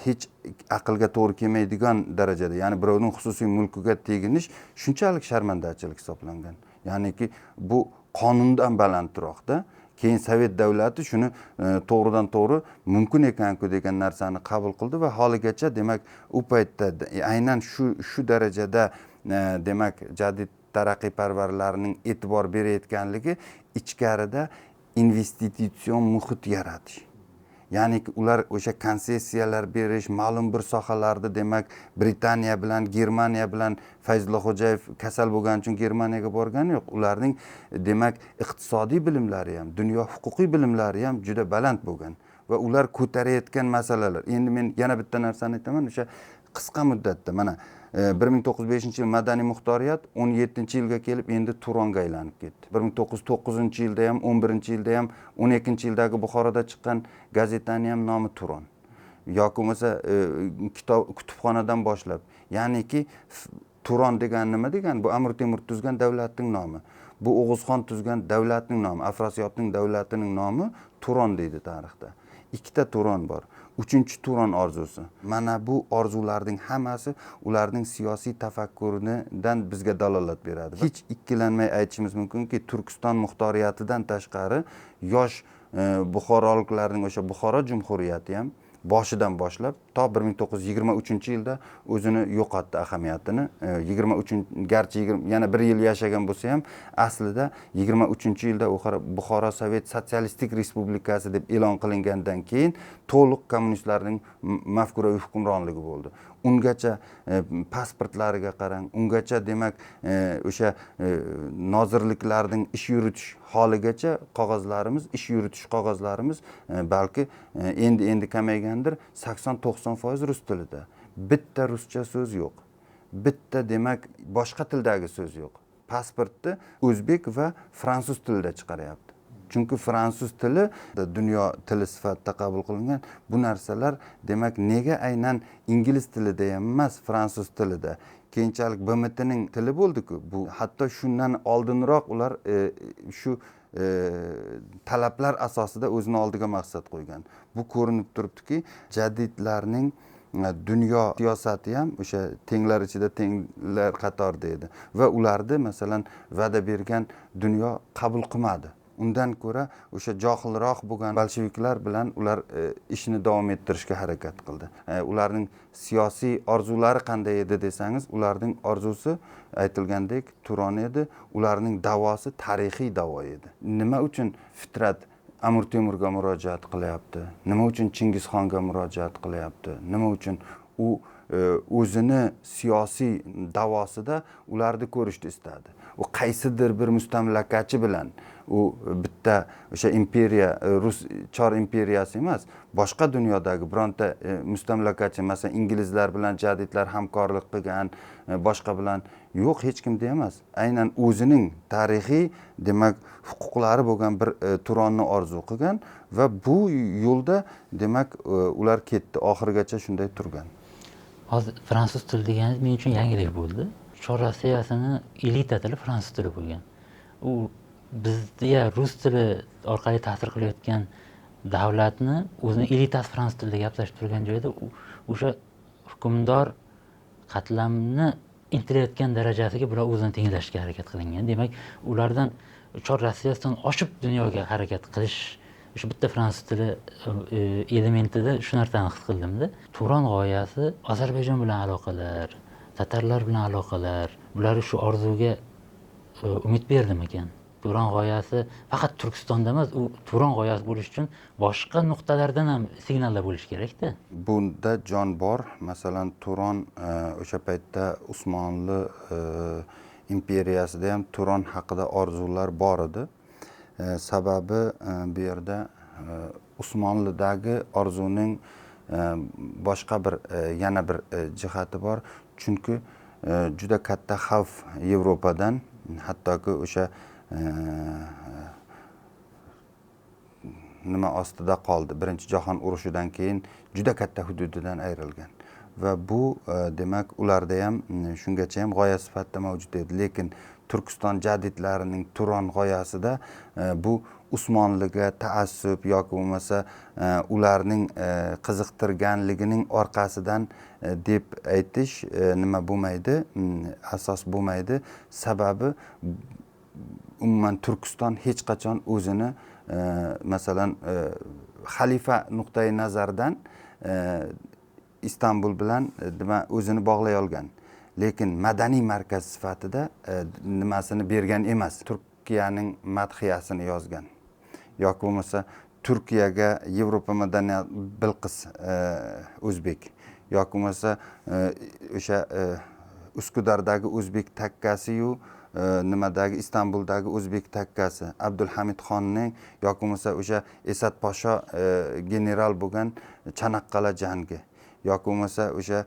hech aqlga to'g'ri kelmaydigan darajada, ya'ni birovning xususiy mulkiga teginish shunchalik sharmandachilik hisoblangan. Ya'niki bu qonundan balandroqda. Keyin Sovet davlati shuni to'g'ridan to'g'ri mumkin ekan-ku degan narsani qabul qildi va haligacha demak u paytda aynan shu darajada demak jadid taraqqiyparvarlarning e'tibor berayotganligi ichkarida investitsion muhit yaratish. Ya'ni ular o'sha konsessiyalar berish, ma'lum bir sohalarda demak Britaniya bilan, Germaniya bilan Fayzullo Xo'jayev kasal bo'lgani uchun Germaniyaga borgani yo'q. Ularning demak iqtisodiy bilimlari ham, dunyo huquqiy bilimlari ham juda baland bo'lgan va ular ko'tarayotgan masalalar. Endi men yana bitta narsani aytaman, o'sha qisqa muddatda mana 1905-yil madaniy muxtoriyat 17-yilga kelib endi Turonga aylanib ketdi. 1909-yilda ham, 11-yilda ham, 12-yildagi Buxoroda chiqqan gazetaning ham nomi Turon. Yoki bo'lmasa kutubxonadan boshlab. Ya'niki Turon degan nima degan? Bu Amir Temur tuzgan davlatning nomi. Bu O'g'izxon tuzgan davlatning nomi, Afrasiyobning davlatining nomi Turon deydi tarixda. Ikkita Turon bor. Uchinchi Turon orzusi. Mana bu orzularning hammasi ularning siyosiy tafakkuridan bizga dalolat beradi. Hech ikkilanmay aytishimiz mumkinki, Turkiston muxtoriyatidan tashqari yosh buxoroliklarning o'sha Buxoro Jumhuriyati ham boshidan boshlab to 1923-yilda o'zini yo'qotdi ahamiyatini. 23 yana bir yil yashagan bo'lsa ham aslida 23-yilda Buxoro Sovet Sotsialistik Respublikasi deb e'lon qilingandan keyin to'liq kommunistlarning mafkuraviy hukmronligi bo'ldi. Ungacha pasportlariga qarang, ungacha demak o'sha nozirliklarning ish yuritish holigacha qog'ozlarimiz, ish yuritish qog'ozlarimiz balki endi kamaygandir, 80-90% rus tilida. Bitta ruscha so'z yo'q. Bitta demak boshqa tildagi so'z yo'q. Pasportni o'zbek va fransuz tilida chiqaryapti. Chunki fransuz tili dunyo tili sifatida qabul qilingan. Bu narsalar demak nega aynan ingliz tilida ham emas, fransuz tilida? Keyinchalik BMTning tili bo'ldi-ku. Bu hatto shundan oldinroq ular shu talablar asosida o'zini oldiga maqsad qo'ygan. Bu ko'rinib turibdiki, jadidlarning dunyo siyosati ham o'sha tenglar ichida tenglar qatorida edi va ularni masalan va'da bergan dunyo qabul qilmadi. Undan ko'ra o'sha johilroq bo'lgan bolsheviklar bilan ular ishni davom ettirishga harakat qildi. Ularning siyosiy orzulari qanday edi desangiz, ularning orzusi aytilgandek Turon edi, ularning da'vosi tarixiy da'vo edi. Nima uchun Fitrat Amir Temurga murojaat qilyapti? Nima uchun Chingizxonga murojaat qilyapti? Nima uchun u o'zini siyosiy da'vosida ularni ko'rishni istadi? U qaysidir bir mustamlakachi bilan u bitta o'sha imperiya, Rus Chor imperiyasi emas, boshqa dunyodagi bironta mustamlakachi, masalan inglizlar bilan jadidlar hamkorlik qilgan, boshqa bilan yo'q, hech kimda emas. Aynan o'zining tarixiy demak huquqlari bo'lgan bir Turonni orzu qilgan va bu yo'lda demak ular ketdi, oxirigacha shunday turgan. Hozir fransuz tili deganingiz men uchun yangilik bo'ldi. Chor Rossiyasini elita tili fransuz tili bo'lgan. U bizga rus tili orqali ta'sir qilayotgan davlatni o'zini elitasi fransuz tilida gaplashib turgan joyda o'sha hukmdor qatlamni intilayotgan darajasiga bular o'zini tenglashga harakat qilingan. Demak, ulardan Chor Rossiyasidan oshib dunyoga harakat qilish shu bitta fransuz tili elementida shu narsani his qildimda. Turon g'oyasi Ozarbayjon bilan aloqalar, tatarlar bilan aloqalar, bular shu orzuga umid berdimikan? Turon g'oyasi faqat Turkistonda emas, u Turon g'oyasi bo'lish uchun boshqa nuqtalardan ham signallar bo'lish kerak-da. Bunda jon bor. Masalan, Turon o'sha paytda Usmonli imperiyasida ham Turon haqida orzular bor edi. Sababi bu yerda Usmonlidagi orzuning boshqa bir yana bir jihati bor. Chunki juda katta xavf Yevropadan, hattoki o'sha nima ostida qoldi. Birinchi jahon urushidan keyin juda katta hududidan ayrilgan. Va bu demak ularda ham shungacha ham g'oya sifatida mavjud edi. Lekin Turkiston jadidlarining Turon g'oyasida bu Usmonliga taassub yoki bo'lmasa ularning qiziqtirganligining orqasidan deb aytish nima bo'lmaydi, asos bo'lmaydi. Sababi umuman Turkiston hech qachon o'zini masalan xalifa nuqtai nazaridan Istanbul bilan o'zini bog'lay olgan. Lekin madaniy markaz sifatida nimasini bergan emas. Turkiyaning madhiyasini yozgan. Yoki bo'lmasa Turkiyaga Yevropa madaniyat Bilqis o'zbek yoki bo'lmasa o'sha Uskudardagi o'zbek takkasi-yu nimadagi Istanbuldagi o'zbek takkasi, Abdulhamidxonning yoki bo'lmasa o'sha Esat Pasha general bo'lgan Chanaqqala jangi yoki bo'lmasa o'sha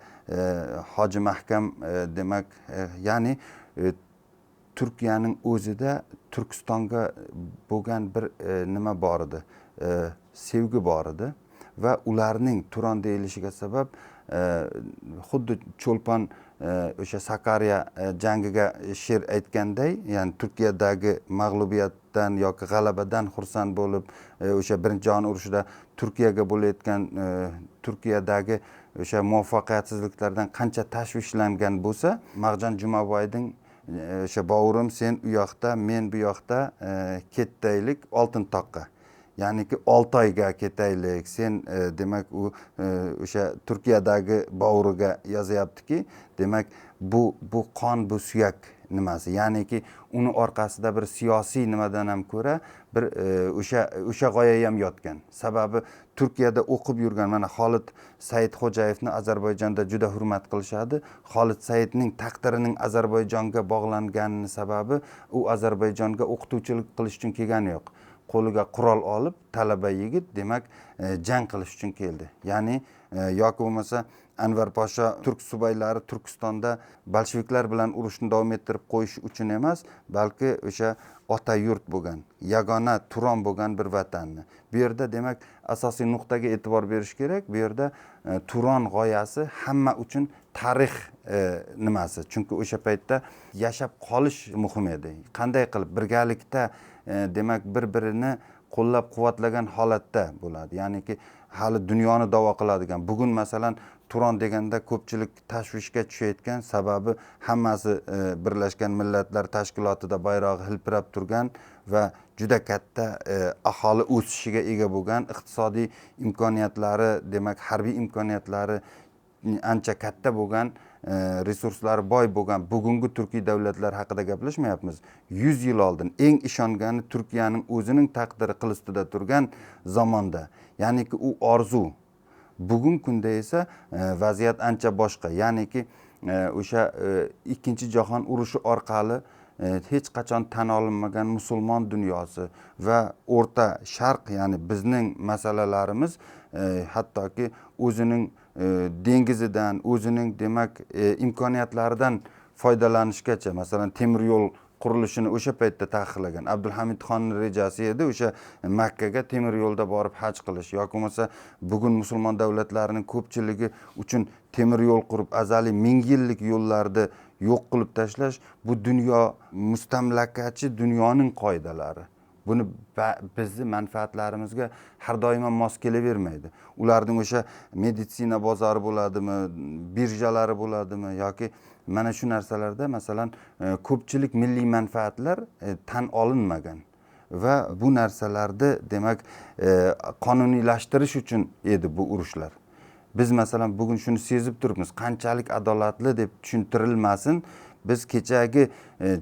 Hoji Mahkam demak ya'ni Turkiyaning o'zida Turkistonga bo'lgan bir nima bor edi, sevgi bor edi va ularning Turon deyilishiga sabab xuddi Cho'lpon o'sha Sakarya jangiga she'r aytganday, ya'ni Turkiyadagi mag'lubiyatdan yoki g'alabadan xursand bo'lib, o'sha Birinchi jahon urushida Turkiyaga bo'layotgan Turkiyadagi o'sha muvaffaqiyatsizliklardan qancha tashvishlangan bo'lsa, Mag'jan Jumaboyning o'sha bovurim sen u yoqda, men bu yoqda ketaylik oltin toqqa. Ya'niki Oltoyga ketaylik. Sen demak u o'sha Turkiyadagi bovuriga yozyaptiki, demak bu qon, bu suyak nimasi. Ya'niki uni orqasida bir siyosiy nimadan ham ko'ra bir o'sha g'oya ham yotgan. Sababi Turkiyada o'qib yurgan mana Xolid Saidxo'jayevni Ozarbayjonda juda hurmat qilishadi. Xolid Saidning taqdirining Ozarbayjonga bog'langanini sababi u Ozarbayjonga o'qituvchilik qilish uchun kelgani yo'q. Qo'liga qurol olib, talaba yigit demak jang qilish uchun keldi. Ya'ni yoki bo'lmasa Anvar Pasha turk subaylari Turkistonda bolsheviklar bilan urushni davom ettirib qo'yish uchun emas, balki o'sha ota yurt bo'lgan, yagona Turon bo'lgan bir vatanni. Bu yerda demak asosiy nuqtaga e'tibor berish kerak. Bu yerda Turon g'oyasi hamma uchun tarix nimasi. Chunki o'sha paytda yashab qolish muhim edi. Qanday qilib birgalikda demak bir-birini qo'llab-quvvatlagan holatda bo'ladi. Ya'niki hali dunyoni da'vo qiladigan. Bugun masalan Turon deganda ko'pchilik tashvishga tushayotgan sababi hammasi Birlashgan Millatlar Tashkilotida bayrog'i hilpirab turgan va juda katta aholi o'sishiga ega bo'lgan, iqtisodiy imkoniyatlari, demak harbiy imkoniyatlari ancha katta bo'lgan, resurslari boy bo'lgan bugungi turkiy davlatlar haqida gaplashmayapmiz. 100 yil oldin eng ishongani Turkiyaning o'zining taqdiri qil ustida turgan zamonda. Ya'niki u orzu. Bugungi kunda esa vaziyat ancha boshqa. Ya'niki o'sha Ikkinchi jahon urushi orqali hech qachon tan olinmagan musulmon dunyosi va O'rta Sharq, ya'ni bizning masalalarimiz hattoki o'zining dengizidan, o'zining demak imkoniyatlaridan foydalanishgacha, masalan temir yo'l qurilishini o'sha paytda taqiqlagan. Abdulhamidxonning rejasi edi o'sha Makkaga temir yo'lda borib haj qilish yoki bo'lmasa bugun musulmon davlatlarining ko'pchiligi uchun temir yo'l qurib azaliy 1000 yillik yo'llarni yo'q qilib tashlash bu dunyo mustamlakachi dunyoning qoidalari. Buni bizni manfaatlarimizga har doim mos kelavermaydi. Ularning o'sha meditsina bozori bo'ladimi, birjalari bo'ladimi yoki mana shu narsalarda masalan ko'pchilik milliy manfaatlar tan olinmagan va bu narsalarni demak qonuniylashtirish uchun edi bu urushlar. Biz masalan bugun shuni sezib turibmiz, qanchalik adolatli deb tushuntirilmasin, biz kechagi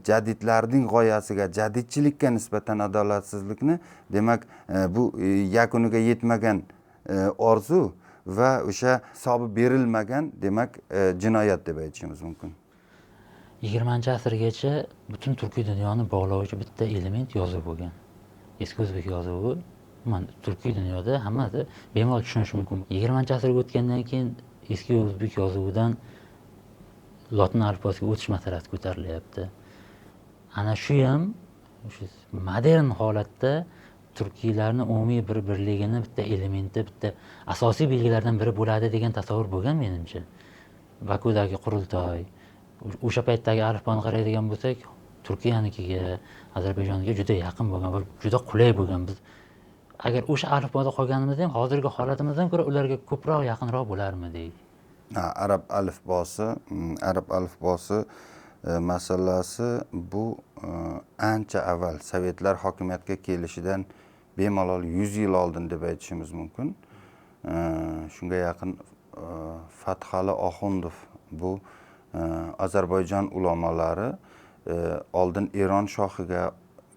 jadidlarning g'oyasiga, jadidchilikka nisbatan adolatsizlikni demak bu yakuniga yetmagan orzu va o'sha hisobi berilmagan demak jinoyat deb aytishimiz mumkin. 20-asrgacha butun turkiy dunyoni bog'lovchi bitta element yozuv bo'lgan. Eski o'zbek yozuvi turkiy dunyoda hammasi bemalol tushunish mumkin. 20-asrga o'tgandan keyin eski o'zbek yozuvidan lotin alifbosiga o'tish masalasi ko'tarilyapti. Ana shu ham shu modern holatda turkiylarni umumiy bir birligini bitta elementi, bitta asosiy belgilaridan biri bo'ladi degan tasavvur bo'lgan menimcha. Bakudagi qurultoy, o'sha paytdagi alifboni qaraydigan bo'lsak, Turkiyanikiga, Ozarbayjonga juda yaqin bo'lgan va juda qulay bo'lgan. Biz agar o'sha alifboda qolganimizda ham hozirgi holatimizdan ko'ra ularga ko'proq yaqinroq bo'larmidik. Arab alifbosi masalasi bu ancha avval sovetlar hokimiyatga kelishidan bemalol 100 yil oldin deb aytishimiz mumkin. Shunga yaqin Fathali Oxundov, bu Ozarbayjon ulamolari oldin Eron shohiga,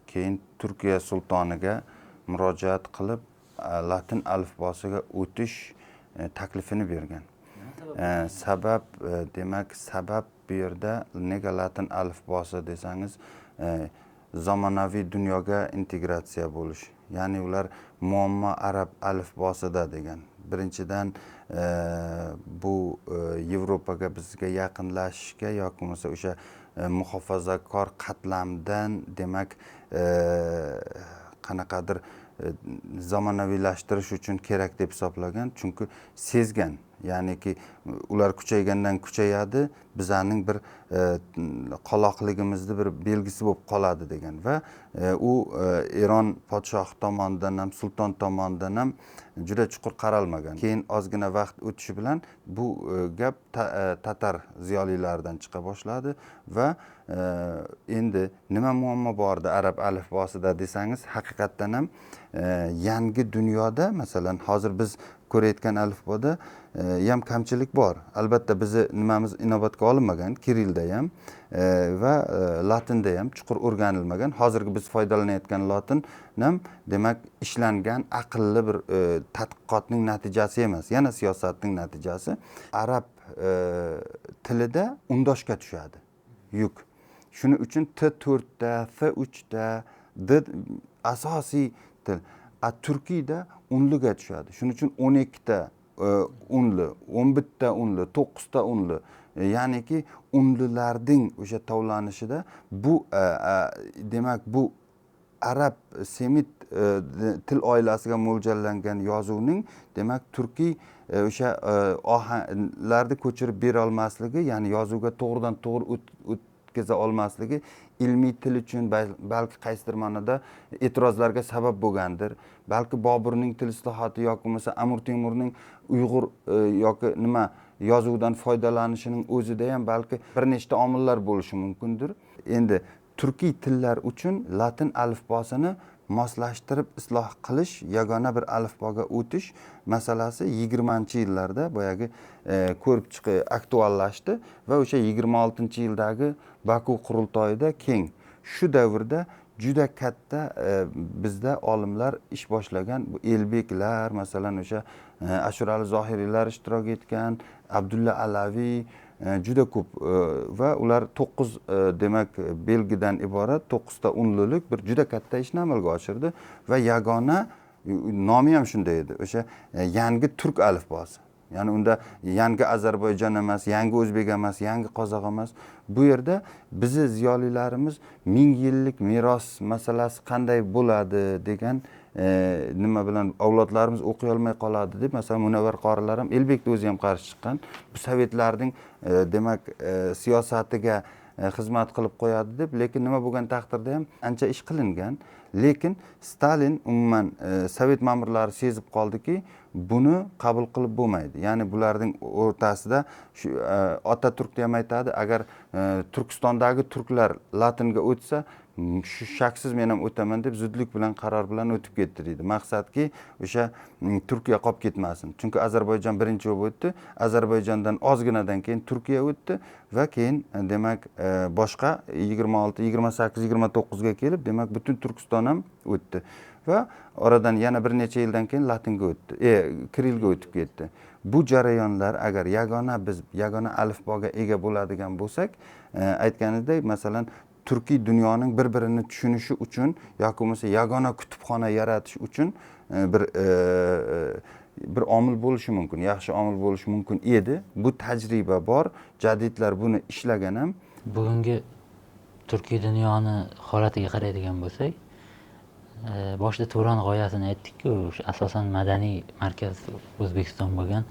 keyin Turkiya sultoniga murojaat qilib latin alifbosiga o'tish taklifini bergan. Sabab bu yerda nega latin alifbosi desangiz, zamonaviy dunyoga integratsiya bo'lish. Ya'ni ular muammo arab alifbosida degan. Birinchidan bu Yevropaga bizga yaqinlashishga yoki bo'lmasa o'sha muhofazakor qatlamdan demak qanaqadir zamonaviylashtirish uchun kerak deb hisoblagan. Chunki sezgan, ya'niki ular kuchaygandan kuchayadi, bizning bir qoloqligimizni bir belgisi bo'lib qoladi degan va u Eron podshohi tomonidan ham, sulton tomonidan ham juda chuqur qaralmagan. Keyin ozgina vaqt o'tishi bilan bu gap tatar ziyolilaridan chiqa boshladi va endi nima muammo bordi arab alifbosida desangiz, haqiqatdan ham yangi dunyoda, masalan, hozir biz ko'rayotgan alifboda ham kamchilik bor. Albatta bizni nimamiz inobatga olinmagan, kirilda ham va latinda ham chuqur o'rganilmagan. Hozirgi biz foydalanayotgan latin ham demak ishlangan aqlli bir tadqiqotning natijasi emas, yana siyosatning natijasi. Arab tilida undoshga tushadi yuk. Shuning uchun T4 da, F3 da, D asosiy til. Turkiyda unliga tushadi. Shuning uchun 12 ta unli, 11 ta unli, 9 ta unli. Ya'niki unlilarning o'sha tovlanishida bu demak bu arab semit til oilasiga mo'ljallangan yozuvning demak turkiy o'sha ohanglarni ko'chirib bera olmasligi, ya'ni yozuvga to'g'ridan to'g'ri o'tkaza olmasligi ilmiy til uchun balki qaysidir ma'noda e'tirozlarga sabab bo'lgandir. Balki Boburning til islohoti yoki bo'lmasa Amir Temurning Uyg'ur yoki nima yozuvdan foydalanishining o'zida ham balki bir nechta omillar bo'lishi mumkindir. Endi turkiy tillar uchun latin alifbosini moslashtirib isloh qilish, yagona bir alifboga o'tish masalasi 20-yillarda boyagi ko'rib chiqib aktuallashdi va o'sha 26-yildagi Baku qurultoyida keng. Shu davrda juda katta bizda olimlar ish boshlagan. Bu Elbeklar, masalan, o'sha Ashurali Zohiriylar ishtirok etgan, Abdulla Alaviy juda ko'p va ular 9 demak belgidan iborat 9 ta unlilik bir juda katta ishni amalga oshirdi va yagona nomi ham shunday edi. O'sha yangi turk alifbosi. Ya'ni unda yangi Ozarbayjon emas, yangi o'zbek emas, yangi qozoq emas. Bu yerda bizni ziyolilarimiz 1000 yillik meros masalasi qanday bo'ladi degan nima bilan avlodlarimiz o'qiy olmay qoladi deb, masalan, Munavvar qorilar ham Elbekni o'zi ham qarshi chiqqan. Bu sovetlarning demak siyosatiga xizmat qilib qo'yadi deb, lekin nima bo'lgan taqdirda ham ancha ish qilingan. Lekin Stalin umuman sovet ma'murlari sezib qoldiki, buni qabul qilib bo'lmaydi. Ya'ni bularning o'rtasida shu Otaturk ham aytadi, agar Turkistondagi turklar latinga o'tsa, shu shaksiz men ham o'taman deb zudlik bilan qaror bilan o'tib ketdi deydi. Maqsadki o'sha Turkiya qolib ketmasin. Chunki Ozarbayjon birinchi bo'lib o'tdi. Ozarbayjondan ozginadan keyin Turkiya o'tdi va keyin demak boshqa 26, 28, 29 ga kelib demak butun Turkiston ham o'tdi. Va oradan yana bir necha yildan keyin latinga o'tdi. Kirilga o'tib ketdi. Bu jarayonlar agar biz yagona alifboga ega bo'ladigan bo'lsak, aytganidek, masalan, turkiy dunyoning bir-birini tushunishi uchun yoki bo'lmasa yagona kutubxona yaratish uchun bir omil bo'lishi mumkin, yaxshi omil bo'lishi mumkin edi. Bu tajriba bor, jadidlar buni ishlagan ham. Bugungi turkiy dunyoni holatiga qaraydigan bo'lsak, boshida Turon g'oyasini aytdik-ku, asosan madaniy markaz O'zbekiston bo'lgan.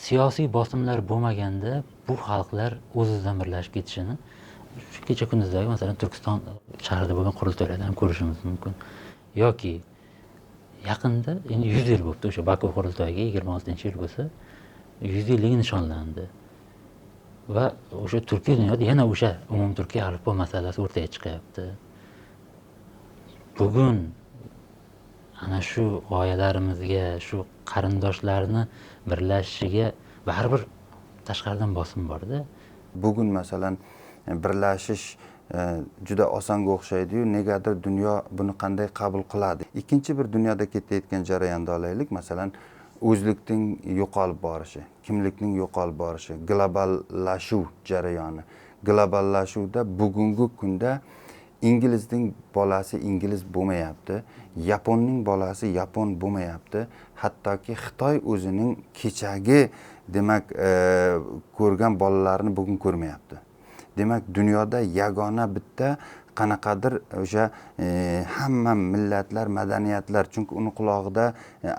Siyosiy bosimlar bo'lmaganda bu xalqlar o'z-o'zidan birlashib ketishini shu kecha kunduzdagi masalan Turkiston shahrida bo'lgan qurultoylardan ham ko'rishimiz mumkin. Yoki yaqinda endi 100 yil bo'libdi o'sha Baku qurultoyiga, 26-yil bo'lsa 100 yilligi nishonlandi. Va o'sha turkiy dunyoda yana o'sha umumturkiy alifbo masalasi o'rtaga chiqyapti. Bugun ana shu g'oyalarimizga, shu qarindoshlarni birlashishiga baribir tashqaridan bosim bor-da. Bugun masalan birlashish juda osonga o'xshaydi-yu, negadir dunyo buni qanday qabul qiladi? Ikkinchi bir dunyoda ketayotgan jarayonni olaylik, masalan o'zlikning yo'qolib borishi, kimlikning yo'qolib borishi, globallashuv jarayoni. Globallashuvda bugungi kunda inglizning bolasi ingliz bo'lmayapti, yaponning bolasi yapon bo'lmayapti, hattoki Xitoy o'zining kechagi demak ko'rgan bolalarini bugun ko'rmayapti. Demak dunyoda yagona bitta qanaqadir o'sha hamma millatlar, madaniyatlar, chunki uni qulog'ida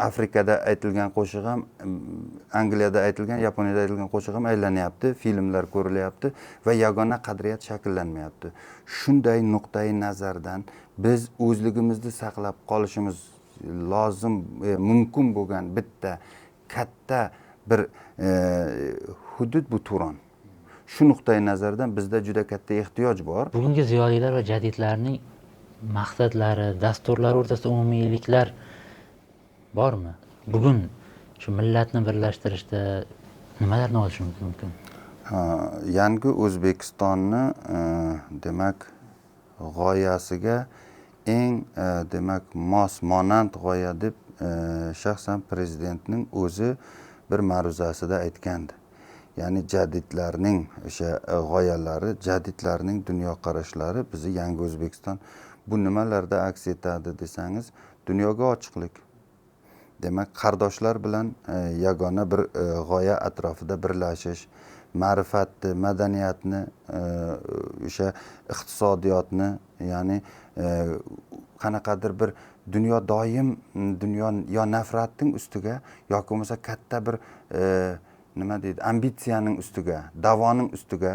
Afrikada aytilgan qo'shiq ham, Angliyada aytilgan, Yaponiyada aytilgan qo'shiq ham aylanyapti, filmlar ko'rilyapti va yagona qadriyat shakllanmayapti. Shunday nuqtai nazardan biz o'zligimizni saqlab qolishimiz lozim, mumkin bo'lgan bitta katta bir hudud bu Turon. Shu nuqtai nazardan bizda juda katta ehtiyoj bor. Bugungi ziyolilar va jadidlarning maqsadlari, dasturlari o'rtasida umumiyliklar bormi? Bugun shu millatni birlashtirishda nimalarni olishimiz mumkin? Yangi O'zbekistonni demak g'oyasiga eng demak mos-monand g'oya deb shaxsan prezidentning o'zi bir ma'ruzasida aytgandi. Ya'ni jadidlarning o'sha g'oyalari, jadidlarning dunyoqarashlari bizni yangi O'zbekiston bu nimalarda aks etadi desangiz, dunyoga ochiqlik. Demak, qardoshlar bilan yagona bir g'oya atrofida birlashish, ma'rifatni, madaniyatni, o'sha iqtisodiyotni, ya'ni qanaqadir bir dunyo doim dunyo yo nafratning ustiga yoki bo'lmasa katta bir nima deydi, ambitsiyaning ustiga, da'voning ustiga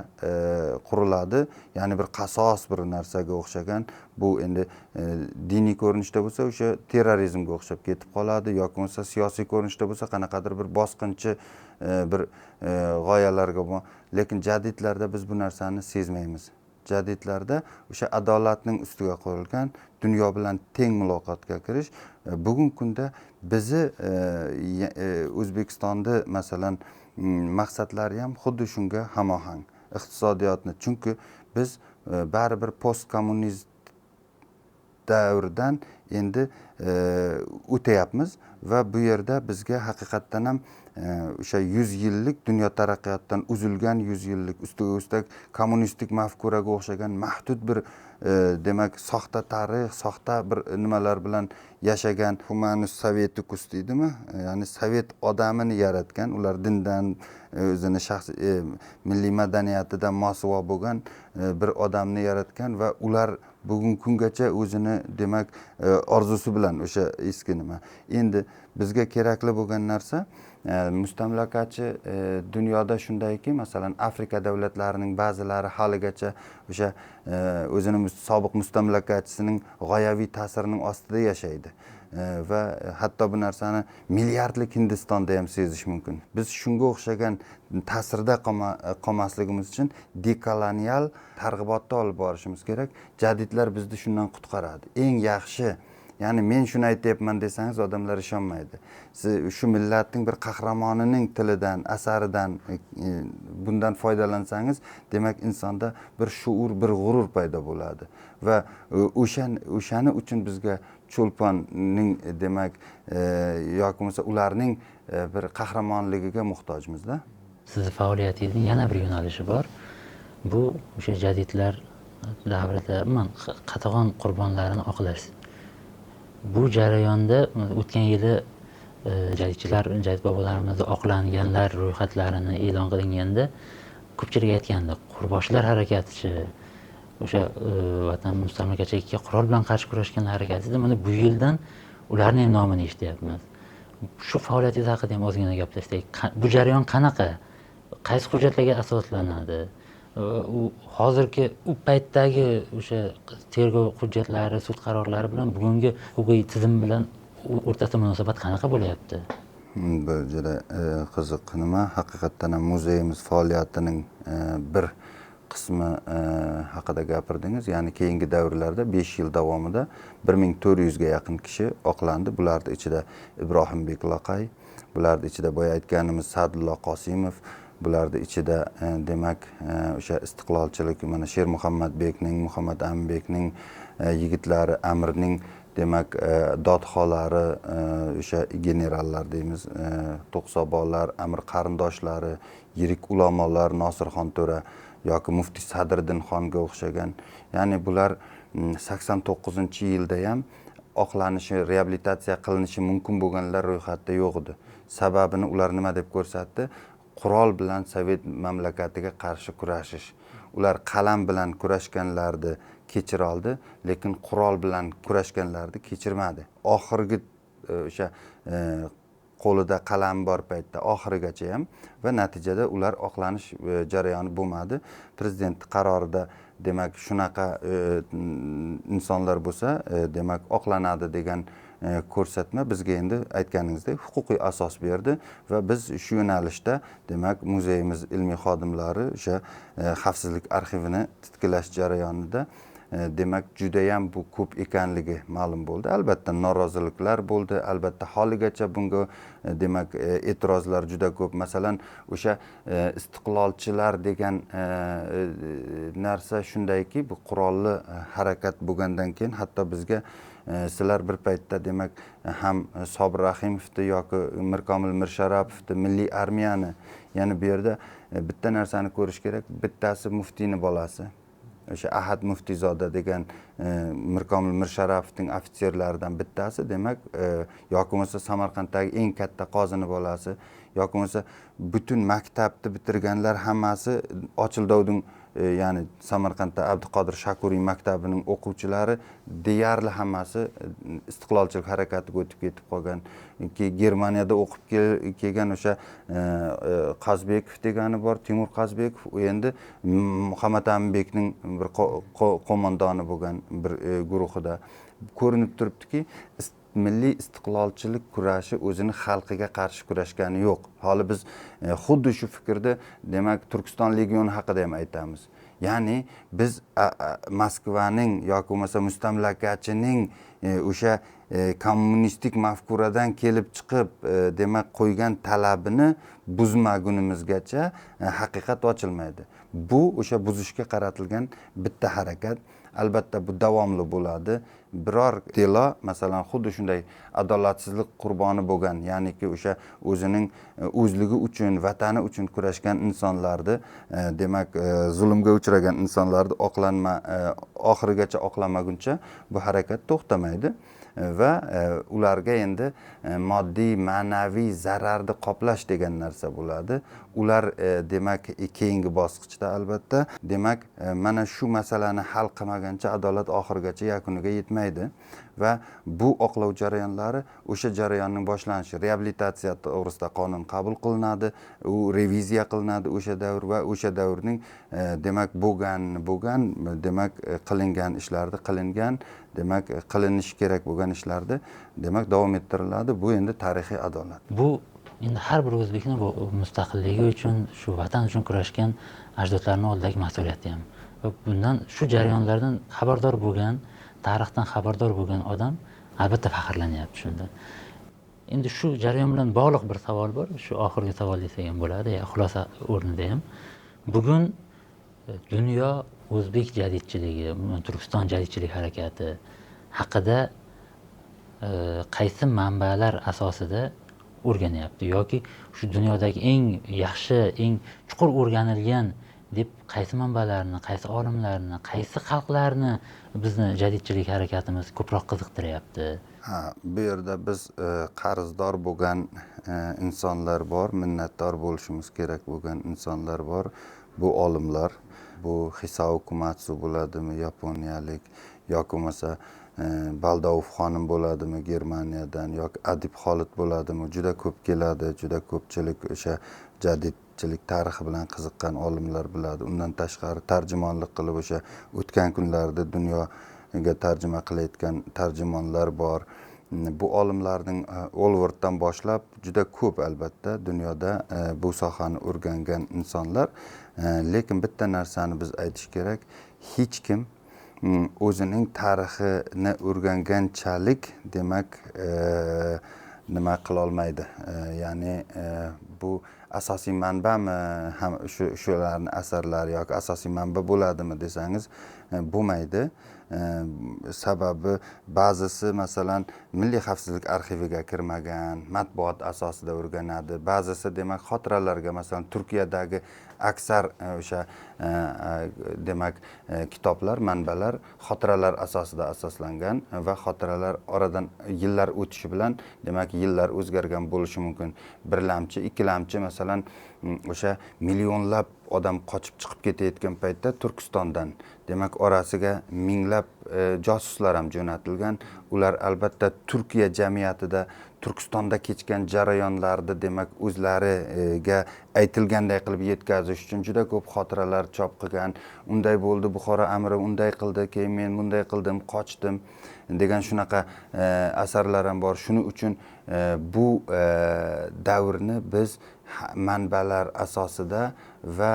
quriladi. Ya'ni bir qasos bir narsaga o'xshagan, bu endi diniy ko'rinishda bo'lsa o'sha terrorizmga o'xshab ketib qoladi, yoki bo'lmasa siyosiy ko'rinishda bo'lsa qanaqadir bir bosqinchi bir g'oyalarga. Lekin jadidlarda biz bu narsani sezmaymiz. Jadidlarda o'sha adolatning ustiga qo'yilgan dunyo bilan teng muloqotga kirish bugungi kunda bizni O'zbekistonda masalan maqsadlari ham xuddi shunga hamohang. Iqtisodiyotni, chunki biz baribir postkommunist davrdan endi o'tayapmiz va bu yerda bizga haqiqatdan ham o'sha 100 yillik dunyo taraqqiyotidan uzilgan 100 yillik ustiga ustak kommunistik mafkuraga o'xshagan mahdud bir demak soxta tarix, soxta bir nimalar bilan yashagan humanus soveticus deydimi? Ya'ni sovet odamini yaratgan, ular dindan o'zini shaxsiy milliy madaniyatidan mosuvo bo'lgan bir odamni yaratgan va ular bugungi kungacha o'zini demak orzusi bilan o'sha eski nima. Endi bizga kerakli bo'lgan narsa mustamlakachi dunyoda shundayki, masalan Afrika davlatlarining ba'zilari haligacha o'sha o'zining sobiq mustamlakachisining g'oyaviy ta'sirining ostida yashaydi. Va hatto bu narsani milliardlik Hindistonda ham sezish mumkin. Biz shunga o'xshagan ta'sirda qolmasligimiz uchun dekolonial targ'ibotni olib borishimiz kerak. Jadidlar bizni shundan qutqaradi. Eng yaxshi, ya'ni men shuni aytayapman desangiz odamlar ishonmaydi. Siz shu millatning bir qahramonining tilidan, asaridan bundan foydalansangiz, demak insonda bir shuur, bir g'urur paydo bo'ladi va o'shani uchun bizga Cho'lponning demak yoki bo'lmasa ularning bir qahramonligiga muhtojmiz-da. Sizni faoliyatingizning yana bir yo'nalishi bor. Bu o'sha jadidlar davrida qatag'on qurbonlarini oqlash. Bu jarayonda o'tgan yili jadid bobolarimiz oqlanganlar ro'yxatlarini e'lon qilinganda ko'pchilik aytgandi, Qurboshlar harakatichi o'sha vatan mustamlakachilikka qurol bilan qarshi kurashgan harakatida mana bu yildan ularni ham nomini eshityapmiz. Shu faoliyatingiz haqida ham ozgina gaplashsak. Bu jarayon qanaqa? Qaysi hujjatlarga asoslanadi? U hozirgi u paytdagi o'sha tergov hujjatlari, sud qarorlari bilan bugungi huquqiy tizim bilan o'rtasida munosabat qanaqa bo'lyapti? Bu juda qiziq nima. Haqiqatdan ham muzeyimiz faoliyatining bir qismi haqida gapirdingiz. Ya'ni keyingi davrlarda 5 yil davomida 1400 ga yaqin kishi oqlandi. Bularning ichida Ibrohimbek Loqay, bularning ichida boya aytganimiz Sa'dullo Qosimov, bularning ichida demak o'sha istiqlolchilik mana Sher Muhammadbekning, Muhammad Aminbekning yigitlari, Amirning demak dodxolari, o'sha generallar deymiz, To'qsobolar, Amir qarindoshlari, yirik ulamolar, Nosirxon To'ra yoki muftiy Sadriddin xonga o'xshagan. Ya'ni bular 89-yilda ham oqlanishi, reabilitatsiya qilinishi mumkin bo'lganlar ro'yxatda yo'q edi. Sababini ular nima deb ko'rsatdi? Qurol bilan Sovet mamlakatiga qarshi kurashish. Ular qalam bilan kurashganlarni kechira oldi, lekin qurol bilan kurashganlarni kechirmadi. Oxirgi o'sha qo'lida qalam bor paytda oxirigacha ham va natijada ular oqlanish jarayoni bo'lmadi. Prezident qarorida demak shunaqa insonlar bo'lsa, demak oqlanadi degan ko'rsatma bizga endi aytganingizdek huquqiy asos berdi va biz shu yo'nalishda demak muzeyimiz ilmiy xodimlari o'sha xavfsizlik arxivini titkilash jarayonida demak judayam bu ko'p ekanligi ma'lum bo'ldi. Albatta noroziliklar bo'ldi, albatta holigacha bunga demak e'tirozlar juda ko'p. Masalan, o'sha istiqlolchilar degan narsa shundayki, bu qurolli harakat bo'lgandan keyin hatto bizga sizlar bir paytda demak ham Sobir Rahimovni yoki Mirkomil Mirsharapovni milliy armiyani, ya'ni bu yerda bitta narsani ko'rish kerak, bittasi muftiyni bolasi. O'sha Ahad Muftiyzoda degan Mirkomil Mirsharapovning ofitserlaridan bittasi, demak yoki bo'lmasa Samarqanddagi eng katta qozini bolasi, yoki bo'lmasa butun maktabni bitirganlar hammasi Ochildovning ya'ni Samarqandda Abduqodir Shakuriy maktabining o'quvchilari deyarli hammasi istiqlolchilik harakatiga o'tib ketib qolgan. Germaniyada o'qib kelgan o'sha Qazbekov degani bor, Timur Qazbekov, u endi Muhammad Aminbekning bir qo'mondoni bo'lgan bir guruhida. Ko'rinib turibdiki, milliy istiqlolchilik kurashi o'zini xalqiga qarshi kurashgani yo'q. Hali biz xuddi shu fikrda demak Turkiston legioni haqida ham aytamiz. Ya'ni biz Moskvaning yoki bo'lmasa mustamlakachining o'sha kommunistik mafkuradan kelib chiqib demak qo'ygan talabini buzmagunimizgacha haqiqat ochilmaydi. Bu o'sha buzishga qaratilgan bitta harakat. Albatta bu davomli bo'ladi. Biror delo, masalan, xuddi shunday adolatsizlik qurboni bo'lgan, ya'niki o'sha o'zining o'zligi uchun, vatani uchun kurashgan insonlarni, demak, zulmga uchragan insonlarni oxirigacha oqlamaguncha bu harakat to'xtamaydi va ularga endi moddiy, ma'naviy zararni qoplash degan narsa bo'ladi. Ular demak keyingi bosqichda albatta demak mana shu masalani hal qilmaguncha adolat oxirigacha yakuniga yetmaydi va bu oqlov jarayonlari o'sha jarayonning boshlanishi. Reabilitatsiya to'g'risida qonun qabul qilinadi, u reviziya qilinadi o'sha davr va o'sha davrning demak bo'lgan demak qilingan ishlarni qilingan, demak qilinishi kerak bo'lgan ishlarni demak davom ettiriladi. Bu endi tarixiy adolat. Bu endi har bir o'zbekning mustaqilligi uchun, shu vatan uchun kurashgan ajdodlarning oldidagi mas'uliyati ham. Va bundan shu jarayonlardan xabardor bo'lgan, tarixdan xabardor bo'lgan odam albatta faxrlanyapti shunda. Endi shu jarayon bilan bog'liq bir savol bor. Shu oxirgi savol desak ham bo'ladi, ya xulosa o'rnida ham. Bugun dunyo o'zbek jadidchiligi, Turkiston jadidchilik harakati haqida qaysi manbalar asosida o'rganyapti yoki shu dunyodagi eng yaxshi, eng chuqur o'rganilgan deb qaysi manbalarni, qaysi olimlarni, qaysi xalqlarni bizni jadidchilik harakatimiz ko'proq qiziqtiryapti? Bu yerda biz qarzdor bo'lgan insonlar bor, minnatdor bo'lishimiz kerak bo'lgan insonlar bor. Bu olimlar. bu Hisao Komatsu bo'ladimi, yaponiyalik, yoki bo'lmasa Baldov xonim bo'ladimi, Germaniyadan, yoki Adib Xolid bo'ladimi, juda ko'p keladi, juda ko'pchilik o'sha jadidchilik tarixi bilan qiziqqan olimlar biladi. Undan tashqari tarjimonlik qilib o'sha o'tgan kunlarda dunyoga tarjima qilayotgan tarjimonlar bor. Bu olimlarning Olvorddan boshlab juda ko'p albatta dunyoda bu sohani o'rgangan insonlar, lekin bitta narsani biz aytish kerak, hech kim o'zining tarixini o'rganganchalik demak nima qila olmaydi. Ya'ni bu asosiy manbami ham shularning asarlari yoki asosiy manba bo'ladimi desangiz bo'lmaydi. Sababi ba'zisi masalan Milliy xavfsizlik arxiviga kirmagan, matbuot asosida o'rganadi. Ba'zisi demak xotiralarga, masalan Turkiyadagi aksar o'sha demak kitoblar, manbalar xotiralar asosida asoslangan va xotiralar oradan yillar o'tishi bilan demak yillar o'zgargan bo'lishi mumkin. Birlamchi, ikkilamchi masalan o'sha millionlab odam qochib chiqib ketayotgan paytda Turkistondan demak orasiga minglab josuslar ham jo'natilgan. Ular albatta Turkiya jamiyatida Turkistonda kechgan jarayonlarni demak o'zlariga aytilganday qilib yetkazish uchun juda ko'p xotiralar chop qilgan. Unday bo'ldi, Buxoro amiri unday qildi, keyin men bunday qildim, qochdim degan shunaqa asarlar ham bor. Shuning uchun bu davrni biz manbalar asosida va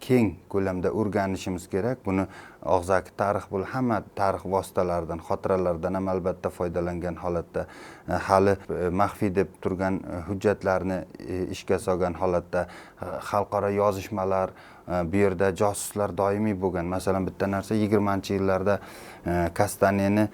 keng ko'lamda o'rganishimiz kerak. Buni og'zaki tarix bo'lib, hamma tarix vositalaridan, xotiralardan ham albatta foydalangan holatda, hali maxfiy deb turgan hujjatlarni ishga solgan holatda, xalqaro yozishmalar, bu yerda josuslar doimiy bo'lgan. Masalan, bitta narsa 20-yillarda Kastaneni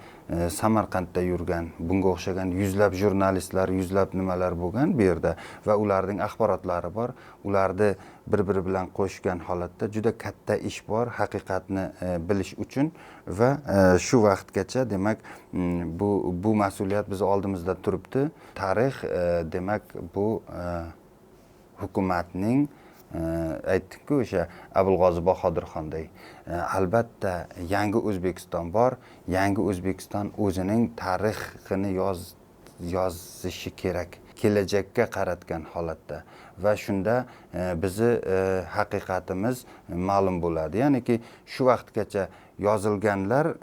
Samarqandda yurgan, bunga o'xshagan yuzlab jurnalistlar, yuzlab nimalar bo'lgan bu yerda va ularning axborotlari bor. Ularni bir-biri bilan qo'shgan holatda juda katta ish bor haqiqatni bilish uchun va shu vaqtgacha demak bu mas'uliyat biz oldimizda turibdi. Tarix demak bu hukumatning aytdik-ku o'sha Abulg'ozi Bahodirxonday. Albatta yangi O'zbekiston bor. Yangi O'zbekiston o'zining tarixini yozishi kerak. Kelajakka qaratgan holatda va shunda bizi haqiqatimiz ma'lum bo'ladi. Ya'niki shu vaqtgacha yozilganlar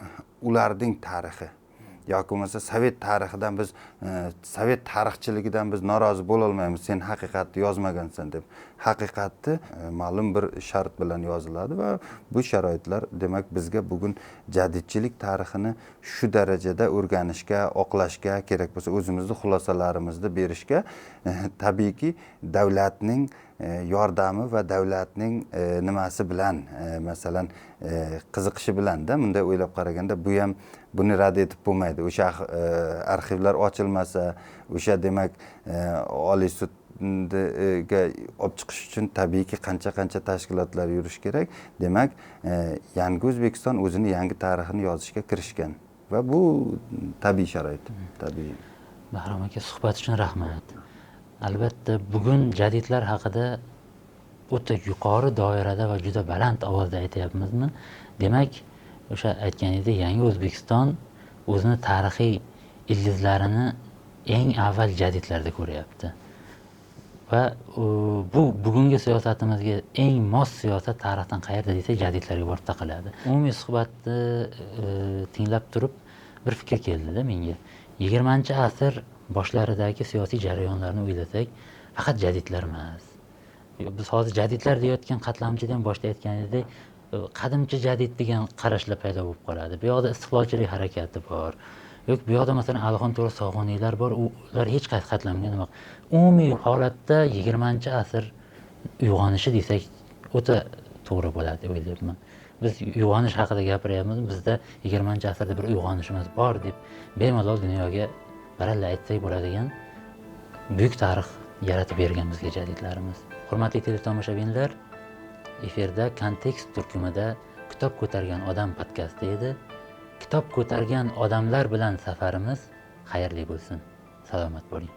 ularning tarixi. Yoki bo'lmasa Sovet tarixidan biz Sovet tarixchiligidan biz norozi bo'la olmaymiz. Sen haqiqatni yozmagansan deb. Haqiqatni ma'lum bir shart bilan yoziladi va bu sharoitlar demak bizga bugun jadidchilik tarixini shu darajada o'rganishga, oqlashga, kerak bo'lsa o'zimizning xulosalarimizni berishga tabiiyki davlatning yordami va davlatning nimasi bilan, masalan qiziqishi bilan-da, bunday o'ylab qaraganda bu ham buni rad etib bo'lmaydi. O'sha arxivlar ochilmasa, o'sha demak Oliy sudga olib chiqish uchun tabiiyki qancha tashkilotlar yurish kerak. Demak, yangi O'zbekiston o'zini yangi tarixini yozishga kirishgan va bu tabiiy sharoit, tabiiy. Bahrom aka, suhbat uchun rahmat. Albatta bugun jadidlar haqida o'ta yuqori doirada va juda baland ovozda aytyapmizmi? Demak, o'sha aytganingdek yangi O'zbekiston o'zini tarixiy ildizlarini eng avval jadidlarda ko'ryapti. Va bu bugungi siyosatimizga eng mos siyosat tarixdan qayerda desak jadidlarga borib taqaladi. Umumiy suhbatni tinglab turib bir fikr keldi-da menga. 20-asr boshlaridagi siyosiy jarayonlarni o'ylasak, faqat jadidlar emas. Biz hozir jadidlar deyotgan qatlamchidan boshda aytganidek, qadimcha jadid degan qarashlar paydo bo'lib qoladi. Bu yoqda istiqlolchilik harakati bor. Yo'q, bu yoqda masalan Alixon To'ra Sog'oniylar bor, ular hech qaysi qatlamgan emas. Umumiy holatda 20-asr uyg'onishi desak o'ta to'g'ri bo'ladi deb o'ylayman. Biz uyg'onish haqida gapiryapmiz. Bizda 20-asrda bir uyg'onishimiz bor deb bemalol dunyoga baralla aytsak bo'ladigan buyuk tarix yaratib bergan bizga jadidlarimiz. Hurmatli teletomoshabinlar, efirda Kontekst turkumida Kitob ko'targan odam podkasti edi. Kitob ko'targan odamlar bilan safarimiz xayrli bo'lsin. Salomat bo'ling.